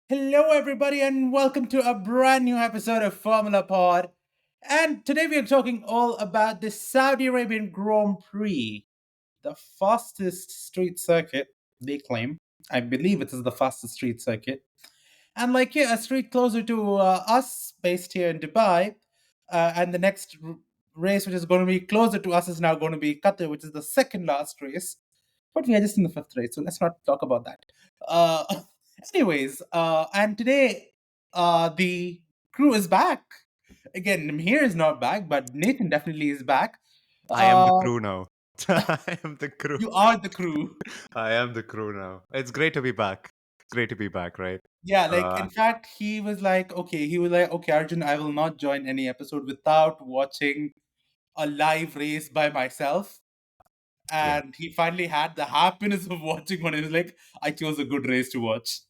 Hello, everybody, and welcome to a brand new episode of Formula Pod. And today we are talking all about the Saudi Arabian Grand Prix, the fastest street circuit, they claim. I believe it is the fastest street circuit. And a street closer to us, based here in Dubai. And the next race, which is going to be closer to us, is now going to be Qatar, which is the second last race. But we are just in the fifth race, so let's not talk about that. Uh, and today the crew is back. Again, Mihir is not back, but Nathan definitely is back. I am the Uh, crew now. I am the crew. you are the crew. I am the crew now. It's great to be back. It's great to be back, right? Yeah, Uh, in fact, he was like, okay, Arjun, I will not join any episode without watching a live race by myself. yeah. And he finally had the happiness of watching one. He was like, I chose a good race to watch.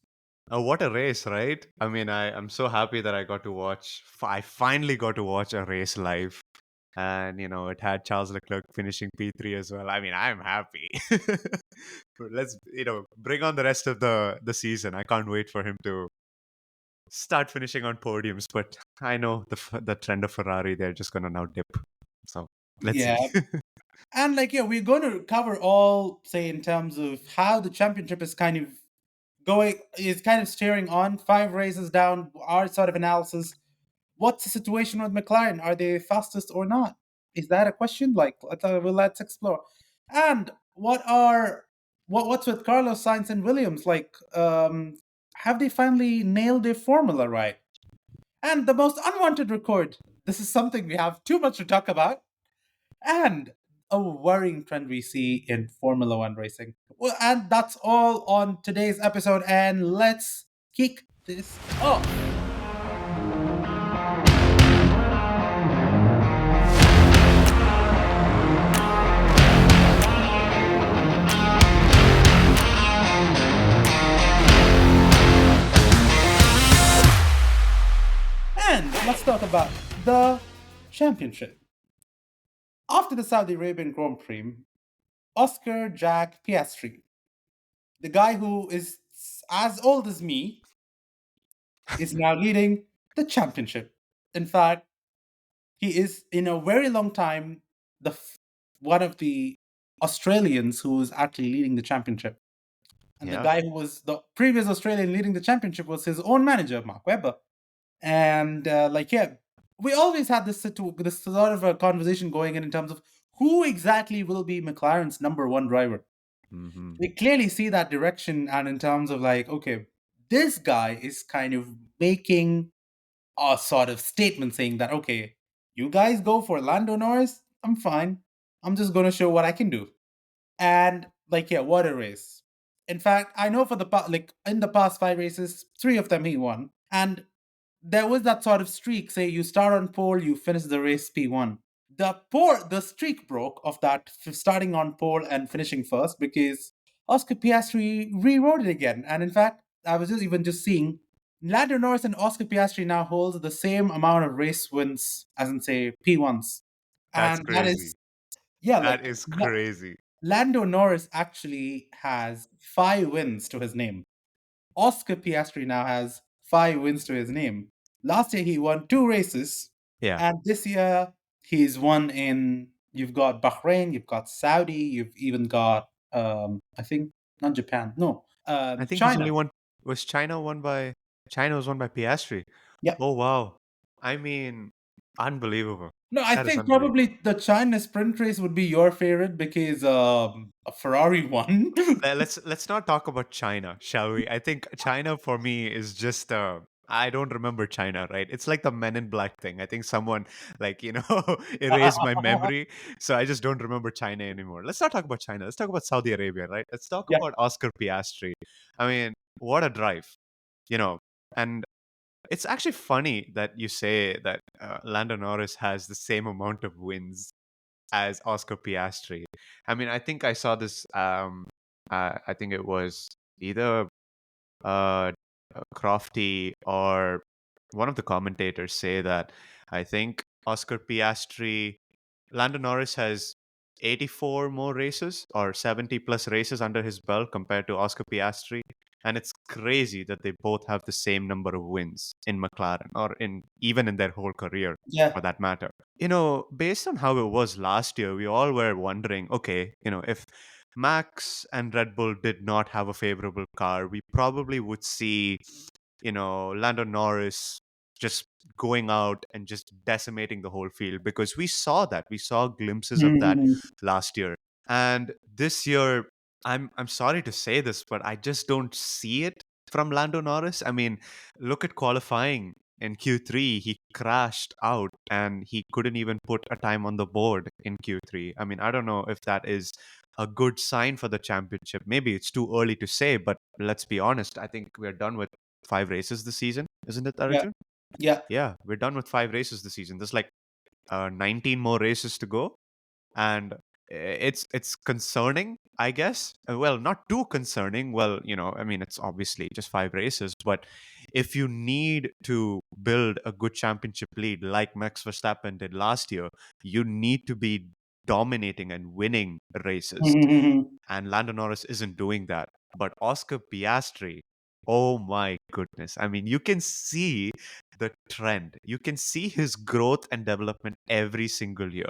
What a race, right? I mean, I'm so happy that I got to watch. I finally got to watch a race live, and it had Charles Leclerc finishing P3 as well. I mean, I'm happy. But let's bring on the rest of the season. I can't wait for him to start finishing on podiums. But I know the trend of Ferrari, they're just gonna now dip. So let's see. Yeah. And we're going to cover all, say, in terms of how the championship is kind of steering on 5 races down. Our sort of analysis. What's the situation with McLaren? Are they fastest or not? Is that a question? Let's explore. And what's with Carlos Sainz and Williams? Have they finally nailed their formula right? And the most unwanted record. This is something we have too much to talk about and a worrying trend we see in Formula One racing. Well, and that's all on today's episode, and let's kick this off. And let's talk about the championship. After the Saudi Arabian Grand Prix, Oscar Jack Piastri, the guy who is as old as me, is now leading the championship. In fact, he is in a very long time one of the Australians who's actually leading the championship. And the Yeah. guy who was the previous Australian leading the championship was his own manager, Mark Webber. And we always had this sort of a conversation going in terms of who exactly will be McLaren's number one driver. Hmm. We clearly see that direction, and in terms of okay, this guy is kind of making a sort of statement saying that, okay, you guys go for Lando Norris, I'm fine. I'm just going to show what I can do. And yeah, what a race. In fact, I know for in the past 5 races, 3 of them he won. And there was that sort of streak, say you start on pole, you finish the race P1. The streak broke of that starting on pole and finishing first because Oscar Piastri rewrote it again. And in fact, I was just seeing Lando Norris and Oscar Piastri now hold the same amount of race wins as in say P1s. That's And that crazy. is yeah, That is crazy. Lando Norris actually has 5 wins to his name. Oscar Piastri now has 5 wins to his name. Last year he won 2 races, Yeah. and this year he's won in. You've got Bahrain, you've got Saudi, you've even got I think not Japan, no, I think he's only China. won. Was China won by? China was won by Piastri. Yeah. Oh wow! I mean, unbelievable. No, I That is think unbelievable. probably the China sprint race would be your favorite because a Ferrari won. Let's not talk about China, shall we? I think China for me is just I don't remember China, right? It's like the Men in Black thing. I think someone erased my memory, so I just don't remember China anymore. Let's not talk about China. Let's talk about Saudi Arabia, right? Let's talk Yeah. about Oscar Piastri. I mean, what a drive, you know. And it's actually funny that you say that Lando Norris has the same amount of wins as Oscar Piastri. I mean, I think I saw this. I think it was either uh, Crofty or one of the commentators say that I think Oscar Piastri, Lando Norris has 84 more races or 70 plus races under his belt compared to Oscar Piastri. And it's crazy that they both have the same number of wins in McLaren, or in even in their whole career Yeah. for that matter. Based on how it was last year, we all were wondering, okay, if Max and Red Bull did not have a favorable car, we probably would see, Lando Norris just going out and just decimating the whole field, because we saw that. We saw glimpses of that Mhm. last year. And this year, I'm sorry to say this, but I just don't see it from Lando Norris. I mean, look at qualifying in Q3. He crashed out and he couldn't even put a time on the board in Q3. I mean, I don't know if that is a good sign for the championship. Maybe it's too early to say, but let's be honest. I think we're done with 5 races this season, isn't it, Yeah. Arjun? Yeah. Yeah, we're done with 5 races this season. There's like 19 more races to go, and it's concerning, I guess. Well, not too concerning. Well, I mean, it's obviously just 5 races, but if you need to build a good championship lead like Max Verstappen did last year, you need to be dominating and winning races, Mhm. and Lando Norris isn't doing that. But Oscar Piastri, oh my goodness. I mean, you can see the trend. You can see his growth and development every single year.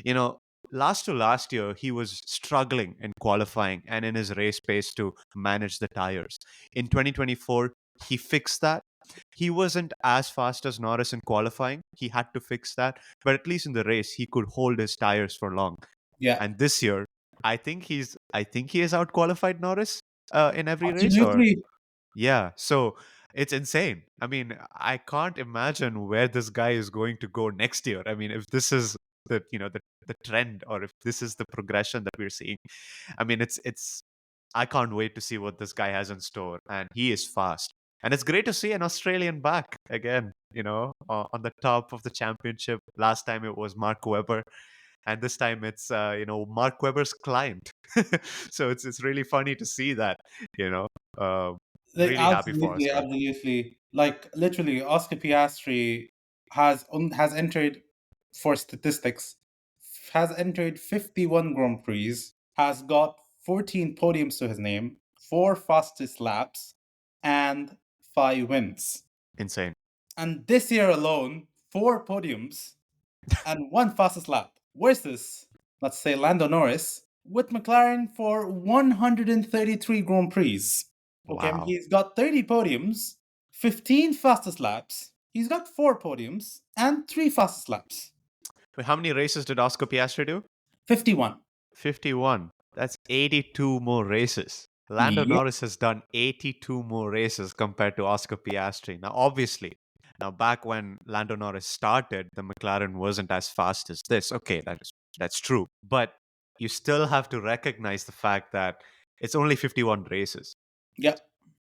You know, last to last year, he was struggling in qualifying and in his race pace to manage the tires. In 2024, he fixed that. He wasn't as fast as Norris in qualifying. He had to fix that. But at least in the race, he could hold his tires for long. Yeah. And this year, I think he has outqualified Norris in every race, or Absolutely. yeah. So it's insane. I mean, I can't imagine where this guy is going to go next year. I mean, if this is the trend, or if this is the progression that we're seeing. I mean, it's I can't wait to see what this guy has in store, and he is fast. And it's great to see an Australian back again, on the top of the championship. Last time it was Mark Webber, and this time it's Mark Webber's client. So it's really funny to see that. You know, uh, Like really happy for absolutely, Oscar. absolutely. Like literally, Oscar Piastri has entered for statistics, has entered 51 Grand Prix, has got 14 podiums to his name, four fastest laps, and five wins. Insane. And this year alone, four podiums and one fastest lap. Versus, let's say, Lando Norris with McLaren for 133 Grand Prix. Okay, Wow. he's got 30 podiums, 15 fastest laps. He's got four podiums and three fastest laps. Wait, how many races did Oscar Piastri do? 51. 51. That's 82 more races. Lando Yep. Norris has done 82 more races compared to Oscar Piastri. Now, obviously, back when Lando Norris started, the McLaren wasn't as fast as this. Okay, that's true. But you still have to recognize the fact that it's only 51 races. Yep.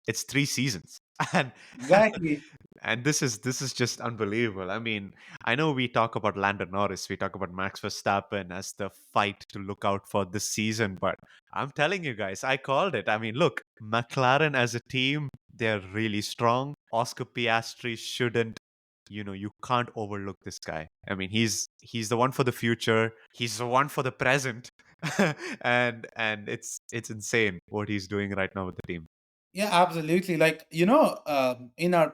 It's 3 seasons. And Exactly. and this is just unbelievable. I mean, I know we talk about Lando Norris, we talk about Max Verstappen as the fight to look out for this season, but I'm telling you guys, I called it. I mean, look, McLaren as a team, they're really strong. Oscar Piastri shouldn't, you can't overlook this guy. I mean, he's the one for the future. He's the one for the present. And it's insane what he's doing right now with the team. Yeah, absolutely. Like, in our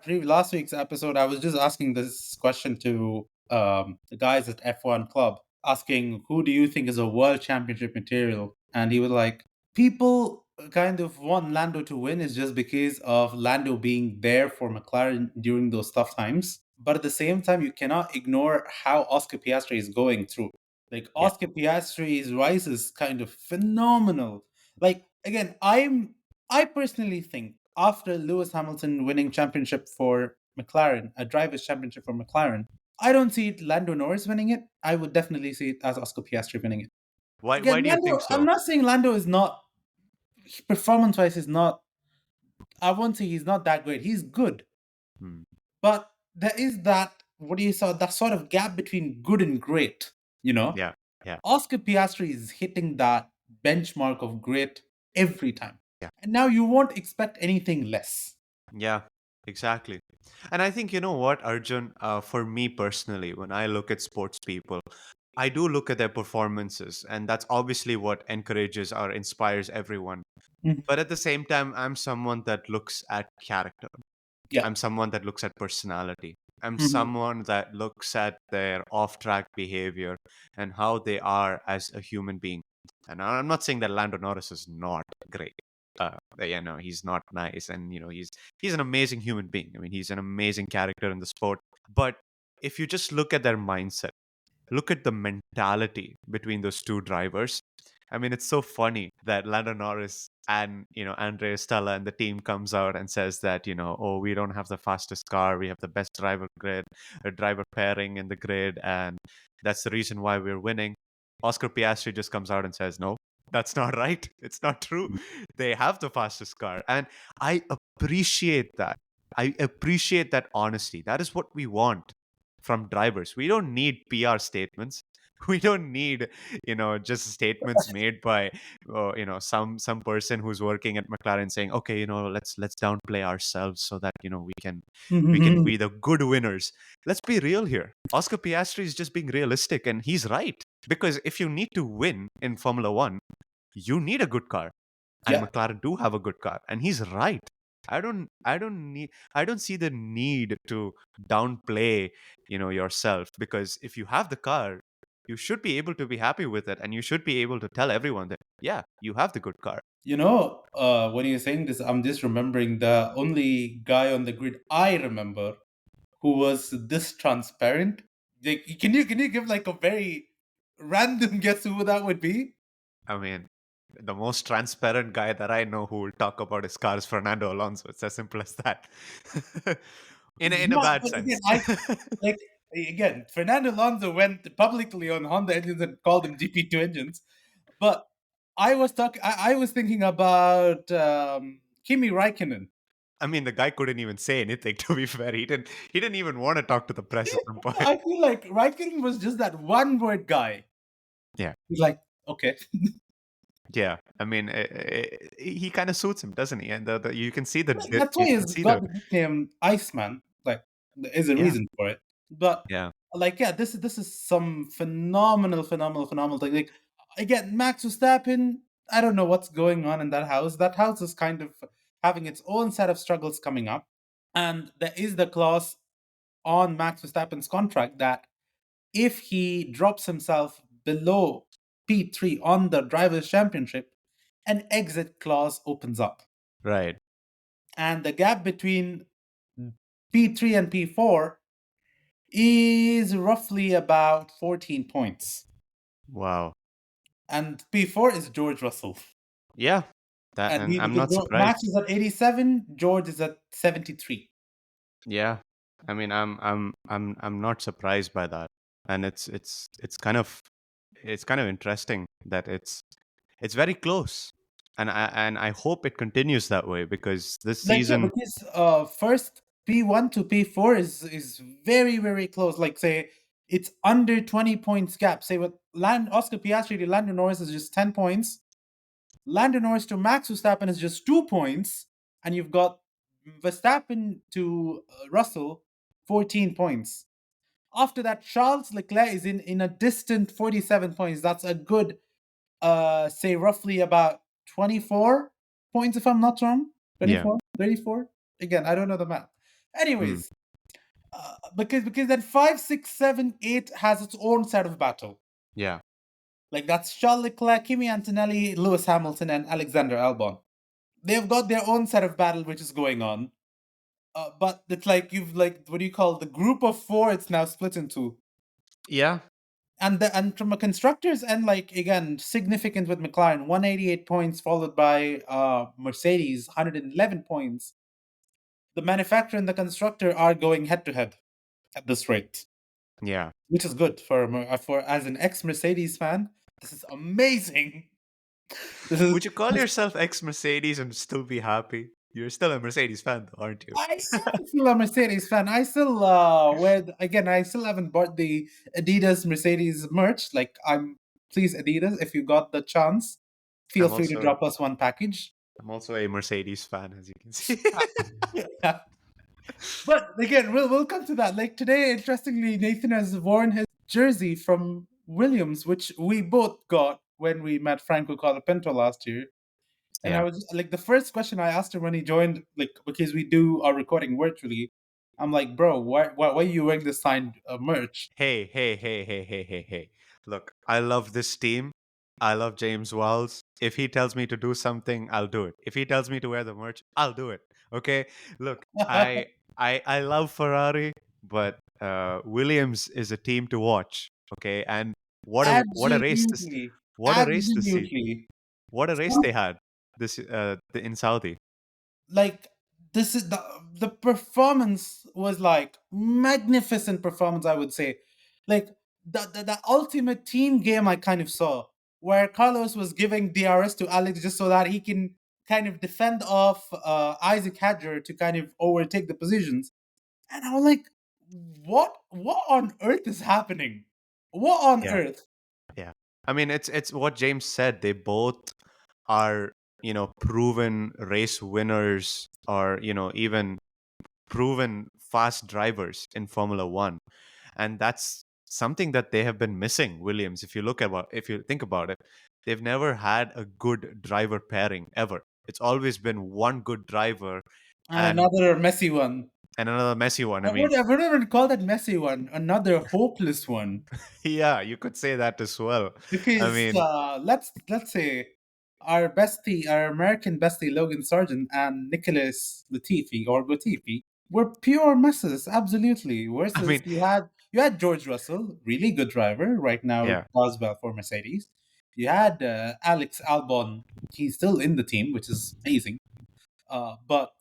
last week's episode, I was just asking this question to the guys at F1 Club, asking who do you think is a world championship material? And he was like, people kind of want Lando to win is just because of Lando being there for McLaren during those tough times. But at the same time, you cannot ignore how Oscar Piastri is going through. Like, Yeah. Oscar Piastri's rise is kind of phenomenal. Like, again, I personally think after Lewis Hamilton winning championship for McLaren, a drivers' championship for McLaren, I don't see it Lando Norris winning it. I would definitely see it as Oscar Piastri winning it. Why Again, do you think Lando, I'm so? not saying Lando is not, performance wise, is not, I won't say he's not that great. He's good. Hmm. But there is that, what do you say, that sort of gap between good and great, you know? Yeah. Yeah. Oscar Piastri is hitting that benchmark of great every time. Yeah. And now you won't expect anything less. Yeah, exactly. And I think, you know what, Arjun, for me personally, when I look at sports people, I do look at their performances, and that's obviously what encourages or inspires everyone. Mhm. But at the same time, I'm someone that looks at character. Yeah. I'm someone that looks at personality. I'm Mhm. someone that looks at their off track behavior and how they are as a human being. And I'm not saying that Lando Norris is not great. He's not nice, and he's an amazing human being. I mean, he's an amazing character in the sport. But if you just look at their mindset, look at the mentality between those two drivers. I mean, it's so funny that Lando Norris and Andrea Stella and the team comes out and says that oh, we don't have the fastest car, we have the best driver pairing in the grid, and that's the reason why we're winning. Oscar Piastri just comes out and says, no, that's not right. It's not true. They have the fastest car, and I appreciate that. I appreciate that honesty. That is what we want from drivers. We don't need PR statements. We don't need, just statements made by, some person who's working at McLaren saying, okay, let's downplay ourselves so that we can Mhm. be the good winners. Let's be real here. Oscar Piastri is just being realistic, and he's right, because if you need to win in Formula One, you need a good car, and Yeah. McLaren do have a good car, and he's right. I don't see the need to downplay, yourself, because if you have the car, you should be able to be happy with it, and you should be able to tell everyone that, yeah, you have the good car. When you're saying this, I'm just remembering the only guy on the grid I remember who was this transparent. Like, can you give like a very random guess who that would be? I mean, the most transparent guy that I know who will talk about his car is Fernando Alonso. It's as simple as that. In a Yeah, bad but again, sense. like again, Fernando Alonso went publicly on Honda engines and called them GP2 engines. But I was thinking about Kimi Raikkonen. I mean, the guy couldn't even say anything. To be fair, he didn't even want to talk to the press at some point. I feel like Raikkonen was just that one word guy. Yeah, He's like, okay. yeah. I mean, he kind of suits him, doesn't he? And you can see Like, that's you why can he's see got the the nickname Iceman. Like, there is a yeah, reason for it. But yeah, like, yeah, this is some phenomenal thing. Like, again, Max Verstappen. I don't know what's going on in that house. That house is kind of having its own set of struggles coming up, and there is the clause on Max Verstappen's contract that if he drops himself below P3 on the Drivers' Championship, an exit clause opens up. right. And the gap between P3 and P4 is roughly about 14 points. Wow. And P4 is George Russell. Yeah, And and I'm because not Max surprised. is at 87, George is at 73. Yeah, I mean, I'm not surprised by that, and it's kind of interesting that it's very close, and I hope it continues that way, because this Like, yeah, season, because first P1 to P4 is very, very close. Like, say, it's under 20 points gap. Say, with Oscar Piastri to Lando Norris is just 10 points. Lando Norris to Max Verstappen is just 2 points, and you've got Verstappen to Russell, 14 points. After that, Charles Leclerc is in a distant 47 points. That's a good, say, roughly about 24 points, if I'm not wrong. yeah, 24, 34. Again, I don't know the math. mm, Anyways, because then 5, 6, 7, 8 has its own set of battle. yeah, Like, that's Charles Leclerc, Kimi Antonelli, Lewis Hamilton, and Alexander Albon. They've got their own set of battle which is going on. But it's like you've like what do you call the group of four? It's now split into, yeah, and from a constructors and like again significant with McLaren, 188 points, followed by Mercedes, 111 points. The manufacturer and the constructor are going head to head at this rate, yeah. which is good for as an ex Mercedes fan. This is amazing. This is Would you call yourself ex Mercedes and still be happy? You're still a Mercedes fan, though, aren't you? I am still a Mercedes fan. I still again. I still haven't bought the Adidas Mercedes merch. Like, please Adidas, if you got the chance, feel I'm free to also drop us one package. I'm also a Mercedes fan, as you can see. Yeah. But again, we'll come to that. Like today, interestingly, Nathan has worn his jersey from Williams, which we both got when we met Franco Colapinto last year. And I Yeah. was like, the first question I asked him when he joined, like, because we do our recording virtually, I'm like, bro, why are you wearing this signed merch? Hey, hey, hey, hey, hey, hey, hey. Look, I love this team. I love James Wells. If he tells me to do something, I'll do it. If he tells me to wear the merch, I'll do it. Okay? Look, I love Ferrari, but Williams is a team to watch. Okay? And what a race this Absolutely. what a race this season. Absolutely. What a race they had this in Saudi. Like, this is the performance was like magnificent performance, I would say. Like the ultimate team game I kind of saw, where Carlos was giving DRS to Alex just so that he can kind of defend off Isaac Hadger to kind of overtake the positions. And I was like, what on earth is happening? What on Yeah. earth? Yeah. I mean, it's what James said. They both are, proven race winners, or, even proven fast drivers in Formula 1. And that's something that they have been missing, Williams. If you think about it, they've never had a good driver pairing ever. It's always been one good driver And and another messy one. another messy one. I mean, I would even call that messy one. Another hopeless one. yeah, you could say that as well. I Because mean, let's say our bestie, our American bestie Logan Sargent and Nicholas Latifi were pure messes, absolutely. I Versus mean, you had George Russell, really good driver, right now yeah. does well for Mercedes. You had Alex Albon, he's still in the team, which is amazing. But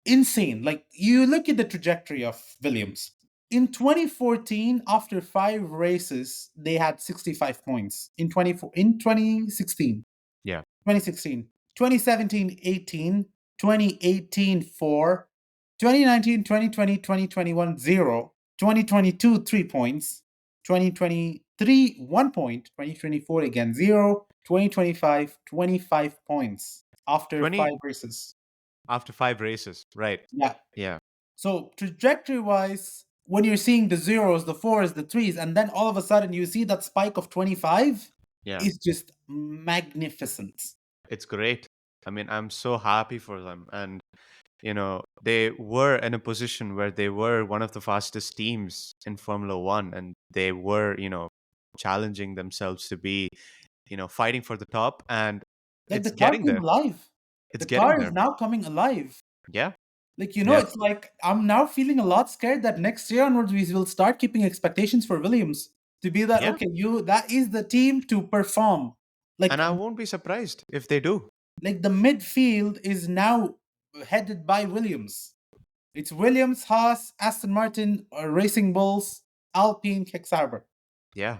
insane. Like, you look at the trajectory of Williams. In 2014, after 5 races, they had 65 points. In 2016, Yeah. 2016, 2017, 18, 2018, 4, 2019, 2020, 2021, 0, 2022, 3 points, 2023, 1 point, 2024 again, 0, 2025, 25 points after 20 5 races. after 5 races. Right. Yeah. Yeah. So trajectory wise, when you're seeing the zeros, the fours, the threes, and then all of a sudden you see that spike of 25, Yeah. is just magnificent. It's great. I mean, I'm so happy for them. And, they were in a position where they were one of the fastest teams in Formula One, and they were, challenging themselves to be, fighting for the top. And Like, it's the car getting came there. alive. It's The getting car is there. now coming alive. Yeah. Like, Yeah. it's like I'm now feeling a lot scared that next year onwards we will start keeping expectations for Williams to be that, Yeah. okay, that is the team to perform. And Like I won't be surprised if they do. the midfield is now headed by Williams. It's Williams, Haas, Aston Martin, Racing Bulls, Alpine, Sauber. Yeah.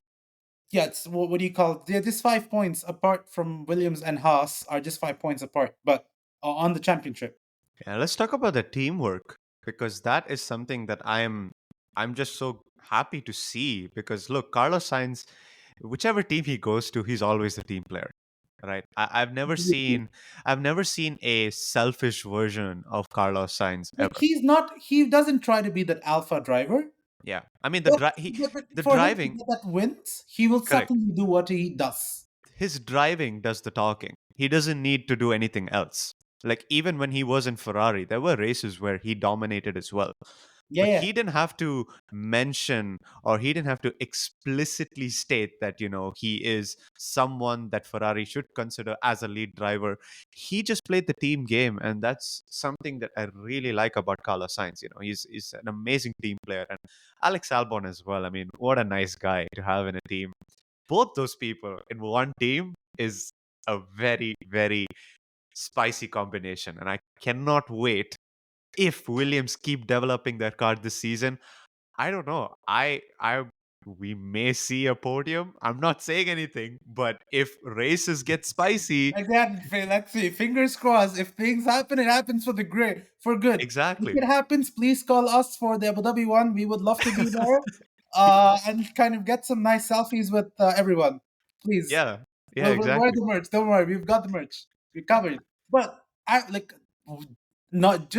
Yeah, it's what do you call it? Yeah, just 5 points apart from Williams and Haas are just 5 points apart, but on the championship. Yeah. Let's talk about the teamwork, because that is something that I'm just so happy to see. Because look, Carlos Sainz, whichever team he goes to, he's always the team player, right? I've never seen a selfish version of Carlos Sainz Like, ever. he doesn't try to be that alpha driver, Yeah, I mean but, the for him to driving, get that wins, he will correct. certainly do what he does. His driving does the talking. He doesn't need to do anything else. Like, even when he was in Ferrari, there were races where he dominated as well. Yeah, But yeah. he didn't have to mention, or he didn't have to explicitly state that, he is someone that Ferrari should consider as a lead driver. He just played the team game, and that's something that I really like about Carlos Sainz. He's an amazing team player. And Alex Albon as well. I mean, what a nice guy to have in a team. Both those people in one team is a very, very spicy combination. And I cannot wait if Williams keep developing their car this season. I don't know. I we may see a podium. I'm not saying anything, but if races get spicy, Again, let's see. Fingers crossed. If things happen, it happens for the great, for good. If exactly. it happens, please call us for the Abu Dhabi one. We would love to be there, and kind of get some nice selfies with everyone. Please, Yeah. Yeah, we'll wear exactly. the merch. Don't worry, we've got the merch. We're covered. But I like not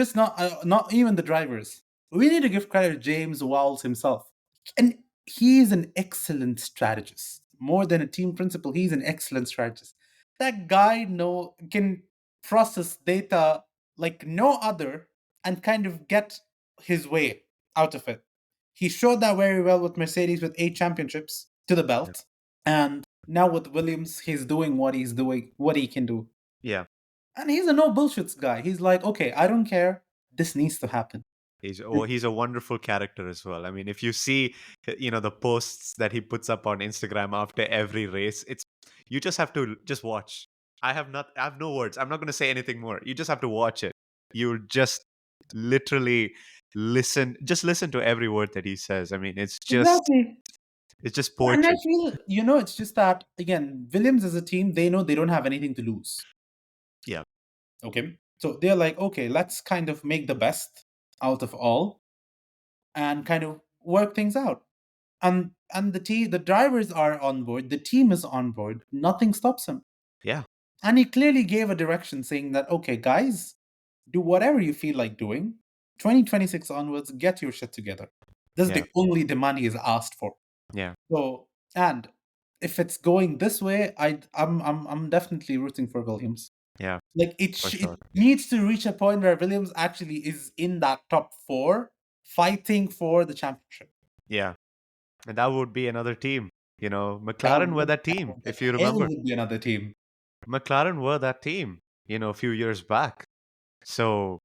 even the drivers. We need to give credit to James Walls himself, and he's an excellent strategist. More than a team principal, he's an excellent strategist. That guy know can. process data like no other and kind of get his way out of it. He showed that very well with Mercedes with 8 championships to the Yeah. belt. And now with Williams, he's doing what he's doing, what he can do. Yeah. And he's a no bullshits guy. He's like, okay, I don't care. This needs to happen. He's a wonderful character as well. I mean, if you see, the posts that he puts up on Instagram after every race, it's you just have to just watch. I have no words. I'm not going to say anything more. You just have to watch it. You'll just literally listen to every word that he says. I mean, Exactly. it's just And I poetry. feel, it's just that, again, Williams as a team, they know they don't have anything to lose. Yeah. Okay. So they're like, okay, let's kind of make the best out of all and kind of work things out. And the drivers are on board, the team is on board, nothing stops him. Yeah. And he clearly gave a direction saying that, okay, guys, do whatever you feel like doing. 2026 onwards, get your shit together. This is Yeah. the only demand he is asked for. Yeah. So, and if it's going this way, I'm definitely rooting for Williams. Yeah. Like For it sure. needs to reach a point where Williams actually is in that top four, fighting for the championship. Yeah. And that would be another team. That McLaren were would, that that team, would the if you hell remember. would be another team. McLaren were that team, a few years back. So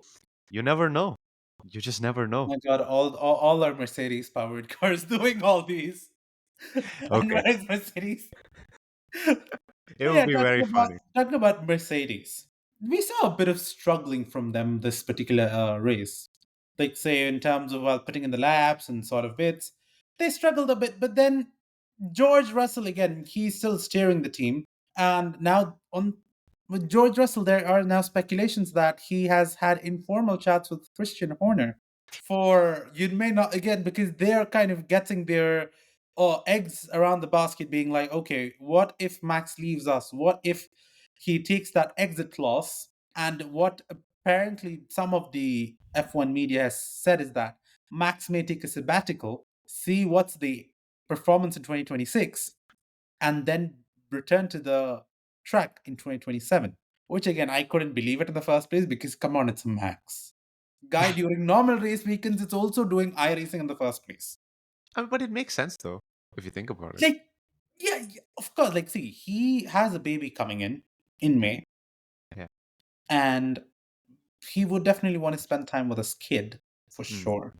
you never know. You just never know. My God, all our Mercedes powered cars doing all these. And Okay. where is Mercedes? It But would yeah, be very funny. talking about Mercedes, we saw a bit of struggling from them this particular race. Like say in terms of putting in the laps and sort of bits, they struggled a bit. But then George Russell again, he's still steering the team, and now on with George Russell, there are now speculations that he has had informal chats with Christian Horner for you may not again because they're kind of getting their eggs around the basket being like, okay, what if Max leaves us, what if he takes that exit clause, and what apparently some of the F1 media has said is that Max may take a sabbatical, see what's the performance in 2026, and then return to the track in 2027, which again I couldn't believe it in the first place because come on, it's Max guy during normal race weekends. It's also doing iRacing in the first place. But it makes sense though, if you think about it. Like, yeah, yeah, of course. Like, see, he has a baby coming in May, Yeah. and he would definitely want to spend time with his kid for Mm. sure.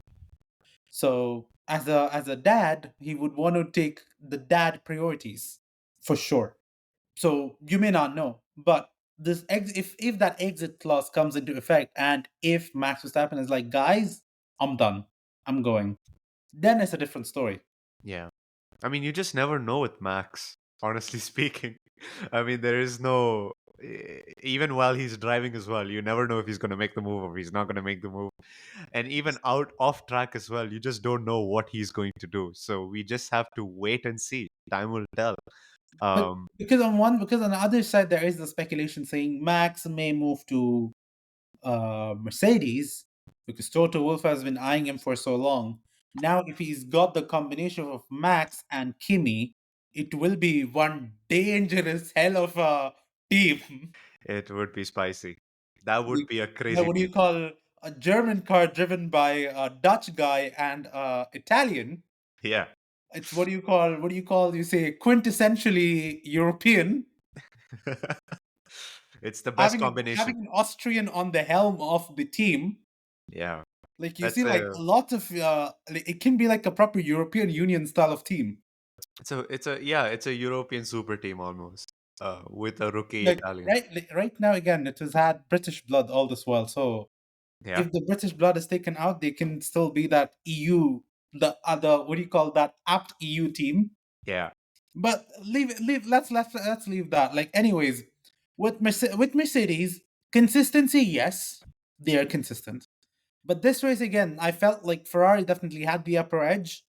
So, as a dad, he would want to take the dad priorities for sure. So you may not know, but if that exit clause comes into effect, and if Max Verstappen is like, guys, I'm done, I'm going, then it's a different story. Yeah. I mean, you just never know with Max, honestly speaking. I mean, there is no even while he's driving as well, you never know if he's going to make the move or he's not going to make the move. And even out off track as well, you just don't know what he's going to do. So we just have to wait and see. Time will tell. But Um, because on the other side there is the speculation saying Max may move to Mercedes because Toto Wolff has been eyeing him for so long. Now, if he's got the combination of Max and Kimi, it will be one dangerous hell of a team. it would be spicy. That would Like, be a now, crazy what do you team. call a German car driven by a Dutch guy and Italian? Yeah. It's you say quintessentially European. It's the best Having combination. an Austrian on the helm of the team, Yeah. like you That's see, like a a lot of like, it can be like a proper European Union style of team. it's a European super team almost. With a rookie Like Italian. right now, again, it has had British blood all this while. So Yeah. if the British blood is taken out, they can still be that EU, the other what do you call that apt EU team. Yeah. But leave. Let's leave that. Like, anyways, with Mercedes, consistency, yes, they are consistent. But this race again, I felt like Ferrari definitely had the upper edge.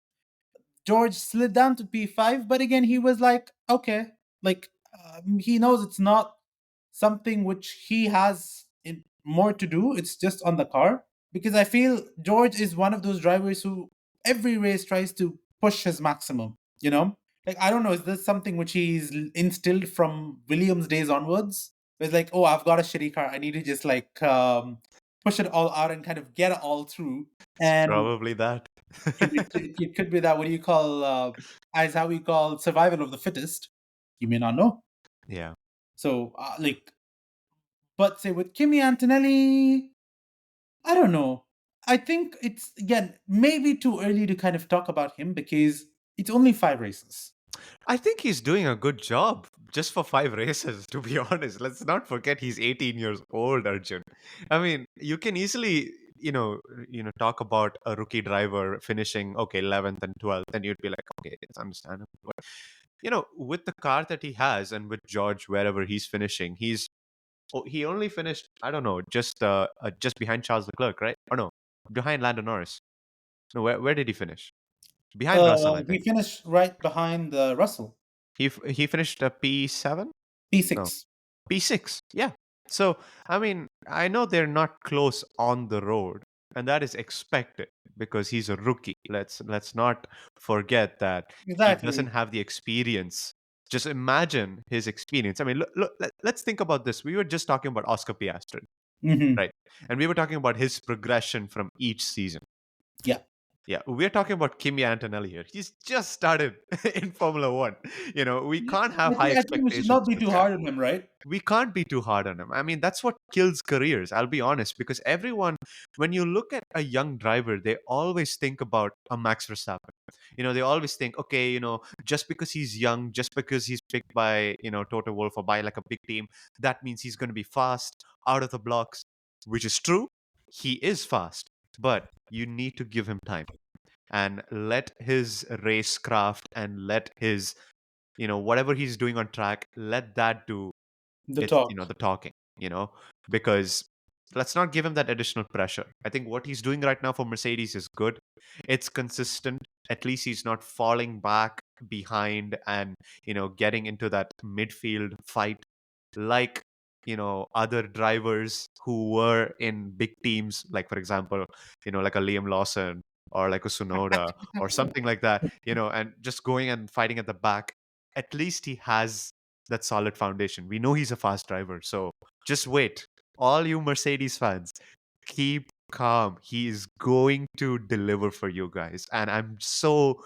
George slid down to P5, but again, he was like, okay, like he knows it's not something which he has more to do. It's just on the car because I feel George is one of those drivers who every race tries to push his maximum. Like I don't know, is this something which he's instilled from Williams days onwards? It's like, oh, I've got a shitty car. I need to just like push it all out and kind of get it all through. It's And probably that. it could be that what do you call as how we call survival of the fittest. You may not know. Yeah. So like, but say with Kimi Antonelli, I don't know. I think it's again maybe too early to kind of talk about him because it's only 5 races. I think he's doing a good job just for 5 races, to be honest. Let's not forget he's 18 years old, Arjun. I mean, you can easily, talk about a rookie driver finishing, okay, 11th and 12th, and you'd be like, okay, it's understandable. But, with the car that he has and with George, wherever he's finishing, he only finished, I don't know, just behind Charles Leclerc, right? Or no, behind Lando Norris. No, where did he finish? Behind Russell, I He think. finished right behind Russell, He finished P7. No, P6. P6. Yeah. So, I mean, I know they're not close on the road, and that is expected because he's a rookie. Let's not forget that he doesn't Exactly. have the experience. Just imagine his experience. I mean, let's think about this. We were just talking about Oscar Piastri, Hmm. right? And we were talking about his progression from each season. Yeah. Yeah, we're talking about Kimi Antonelli here. He's just started in Formula One. We Yeah, can't have high I think we should not expectations be for this too guy. hard on him, right? We can't be too hard on him. I mean, that's what kills careers, I'll be honest, because everyone, when you look at a young driver, they always think about a Max Verstappen. They always think, okay, just because he's young, just because he's picked by, Toto Wolff or by like a big team, that means he's going to be fast out of the blocks, which is true. He is fast, but you need to give him time and let his racecraft and let his whatever he's doing on track, let that do The it's talk. the talking, because let's not give him that additional pressure. I think what he's doing right now for Mercedes is good. It's consistent. At least he's not falling back behind and getting into that midfield fight like other drivers who were in big teams, like for example like a Liam Lawson or like a Sunoda or something like that, and just going and fighting at the back. At least he has that solid foundation. We know he's a fast driver, so just wait. All you Mercedes fans, keep calm. He is going to deliver for you guys. And I'm so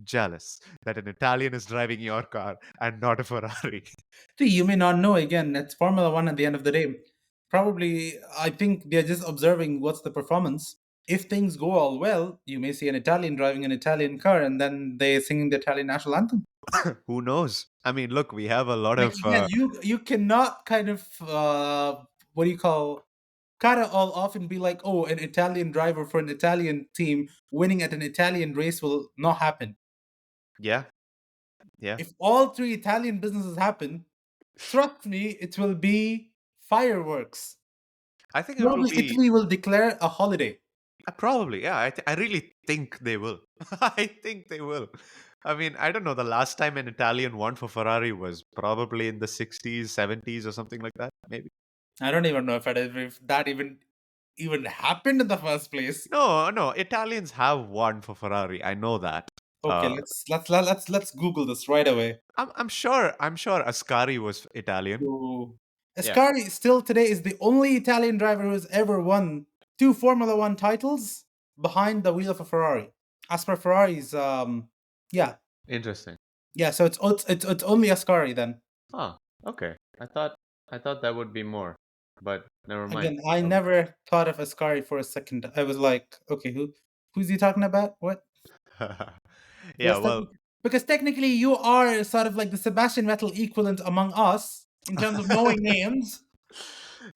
jealous that an Italian is driving your car and not a Ferrari. See, you may not know. Again, it's Formula One at the end of the day. Probably, I think they're just observing what's the performance. If things go all well, you may see an Italian driving an Italian car and then they singing the Italian national anthem. Who knows? I mean, look, we have a lot Like of again, you cannot kind of what do you call cut it all off and be like, oh, an Italian driver for an Italian team winning at an Italian race will not happen. yeah, yeah. If all three Italian businesses happen, trust me, it will be fireworks. I think it will Probably be Italy will declare a holiday. probably, yeah. I really think they will. I think they will. I mean, I don't know. The last time an Italian won for Ferrari was probably in the 60s, 70s, or something like that, maybe. I don't even know if that even happened in the first place. No, no. Italians have won for Ferrari. I know that. Okay, Uh, let's Google this right away. I'm sure. I'm sure Ascari was Italian. So, Yeah, Ascari still today is the only Italian driver who has ever won two Formula One titles behind the wheel of a Ferrari. As per Ferrari's, yeah, interesting. yeah. So it's only Ascari then. Huh. Okay. I thought that would be more, but never mind. Again, I Probably. never thought of Ascari for a second. I was like, okay, who's he talking about? What? Yeah. Because Well. because technically you are sort of like the Sebastian Vettel equivalent among us in terms of knowing names.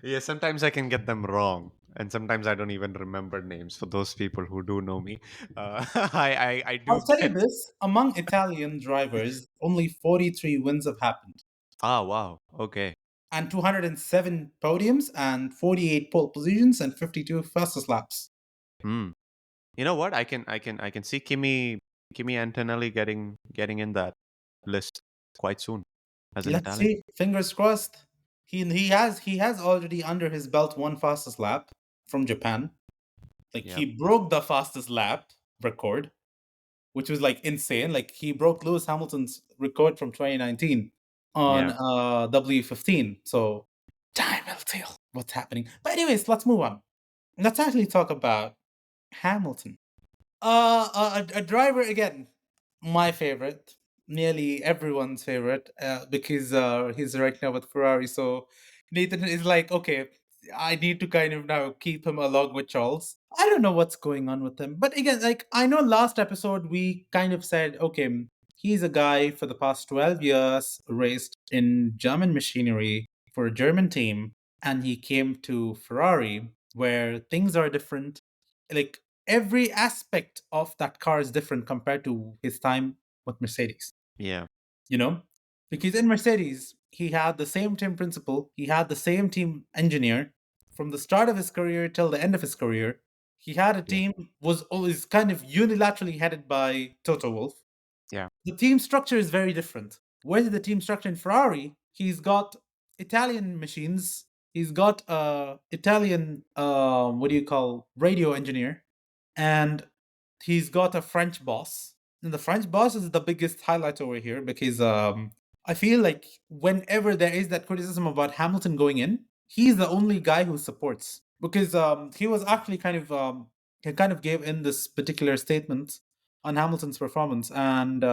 Yeah. Sometimes I can get them wrong, and sometimes I don't even remember names for those people who do know me. I I'll do tell you get. this: among Italian drivers, only 43 wins have happened, Ah. Wow. Okay. and 207 podiums, and 48 pole positions, and 52 fastest laps. Hmm. You know what? I can see Kimi Antonelli getting in that list quite soon as an Let's Italian. see. Fingers crossed. He has already under his belt one fastest lap from Japan. Like Yep. he broke the fastest lap record, which was like insane. Like he broke Lewis Hamilton's record from 2019 on Yeah. W15. So Time will tell what's happening. But anyways, let's move on. Let's actually talk about Hamilton. A driver again, my favorite, nearly everyone's favorite, because he's right now with Ferrari. So Nathan is like, okay, I need to kind of now keep him along with Charles. I don't know what's going on with him, but again, like I know last episode we kind of said, okay, he's a guy for the past 12 years raced in German machinery for a German team, and he came to Ferrari where things are different. Like every aspect of that car is different compared to his time with Mercedes, Yeah, you know? Because in Mercedes, he had the same team principal, he had the same team engineer from the start of his career till the end of his career. He had a yeah, team was always kind of unilaterally headed by Toto Wolff. yeah, The team structure is very different. Whereas the team structure in Ferrari, he's got Italian machines, he's got Italian what do you call radio engineer, and he's got a French boss. And the French boss is the biggest highlight over here because I feel like whenever there is that criticism about Hamilton going in, he's the only guy who supports because he was actually he kind of gave in this particular statement on Hamilton's performance, and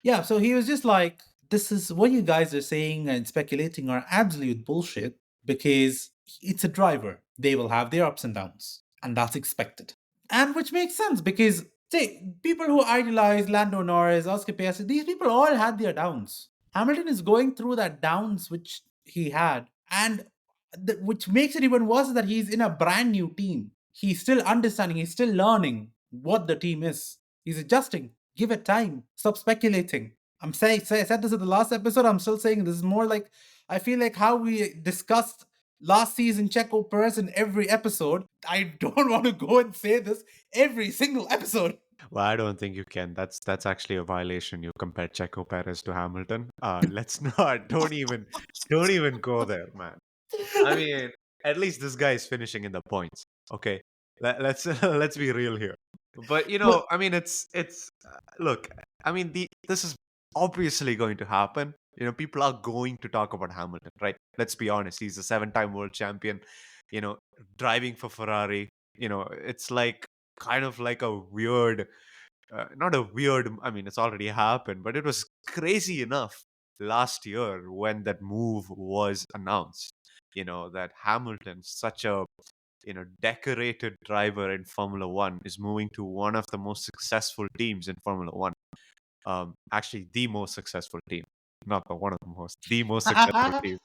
yeah, so he was just like, "This is what you guys are saying and speculating are absolute bullshit because it's a driver. They will have their ups and downs, and that's expected." And which makes sense because say people who idolize Lando Norris, Oscar Piastri, these people all had their downs. Hamilton is going through that downs which he had, and which makes it even worse that he's in a brand new team. He's still understanding, he's still learning what the team is. He's adjusting. Give it time. Stop speculating. I said this in the last episode. I'm still saying this is more like I feel like how we discussed last season Checo Perez in every episode. I don't want to go and say this every single episode. well, I don't think you can. That's actually a violation. You compare Checo Perez to Hamilton. Let's not. Don't even go there, man. I mean, at least this guy is finishing in the points. Okay, let's let's be real here. But Well, I mean, it's look. I mean, this is obviously going to happen. People are going to talk about Hamilton, right? Let's be honest. He's a seven-time world champion. You know, driving for Ferrari. It's like kind of like a weird, not a weird. I mean, it's already happened, but it was crazy enough last year when that move was announced. That Hamilton, such a decorated driver in Formula One, is moving to one of the most successful teams in Formula One. Actually, the most successful team, not the one of the most, the most successful team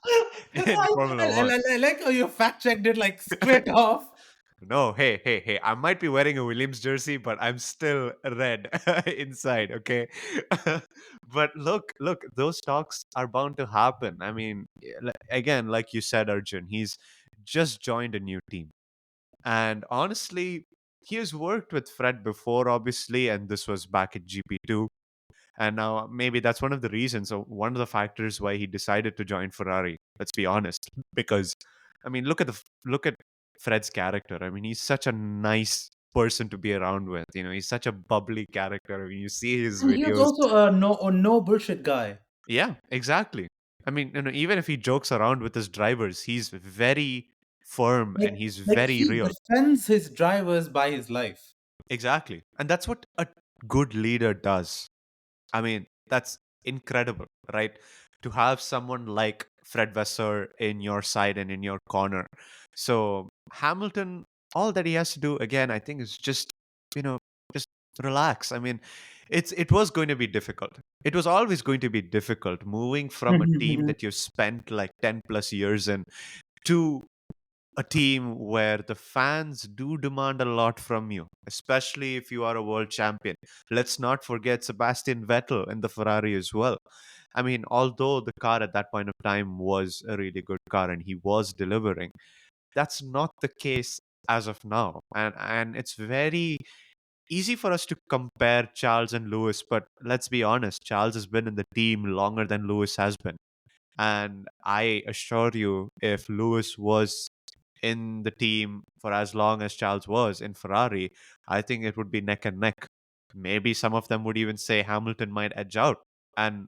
in Formula One. I like how you fact checked it like straight off. No, hey, hey, hey! I might be wearing a Williams jersey, but I'm still red inside. Okay, but look, those talks are bound to happen. I mean, again, like you said, Arjun, he's just joined a new team. And honestly, he has worked with Fred before, obviously, and this was back at GP2. And now maybe that's one of the reasons, or one of the factors why he decided to join Ferrari. Let's be honest, because I mean, look at Fred's character. I mean, he's such a nice person to be around with. He's such a bubbly character. I mean, you see his And he was videos. also a no bullshit guy. Yeah, exactly. I mean, even if he jokes around with his drivers, he's very firm Like and he's like very he real. defends his drivers by his life. Exactly. And that's what a good leader does. I mean, that's incredible, right? To have someone like Fred Vasseur in your side and in your corner. So, Hamilton, all that he has to do, again, I think, is you know, just relax. I mean, it was going to be difficult. It was always going to be difficult moving from a team that you've spent like 10 plus years in to a team where the fans do demand a lot from you, especially if you are a world champion. Let's not forget Sebastian Vettel in the Ferrari as well. I mean, although the car at that point of time was a really good car and he was delivering, that's not the case as of now. And it's very easy for us to compare Charles and Lewis, but let's be honest, Charles has been in the team longer than Lewis has been. And I assure you, if Lewis was in the team for as long as Charles was in Ferrari, I think it would be neck and neck. Maybe some of them would even say Hamilton might edge out and,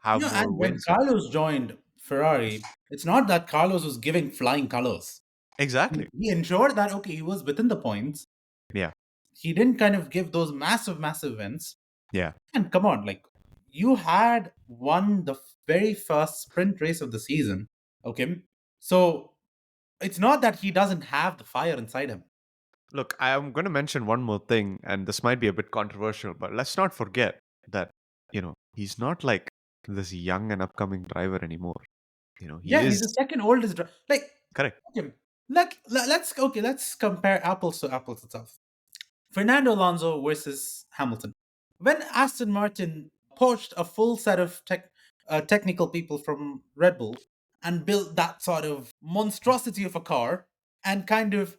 have more And when wins. Carlos joined Ferrari, it's not that Carlos was giving flying colors. Exactly. He ensured that okay, he was within the points. Yeah. He didn't kind of give those massive, massive wins. Yeah. And come on, like you had won the very first sprint race of the season. Okay. So it's not that he doesn't have the fire inside him. Look, I am going to mention one more thing, and this might be a bit controversial, but let's not forget that, he's not like this young and upcoming driver anymore. He Yeah, he's the is second oldest. Like, correct. okay, let's compare apples to apples itself. Fernando Alonso versus Hamilton. When Aston Martin poached a full set of technical people from Red Bull and built that sort of monstrosity of a car, and kind of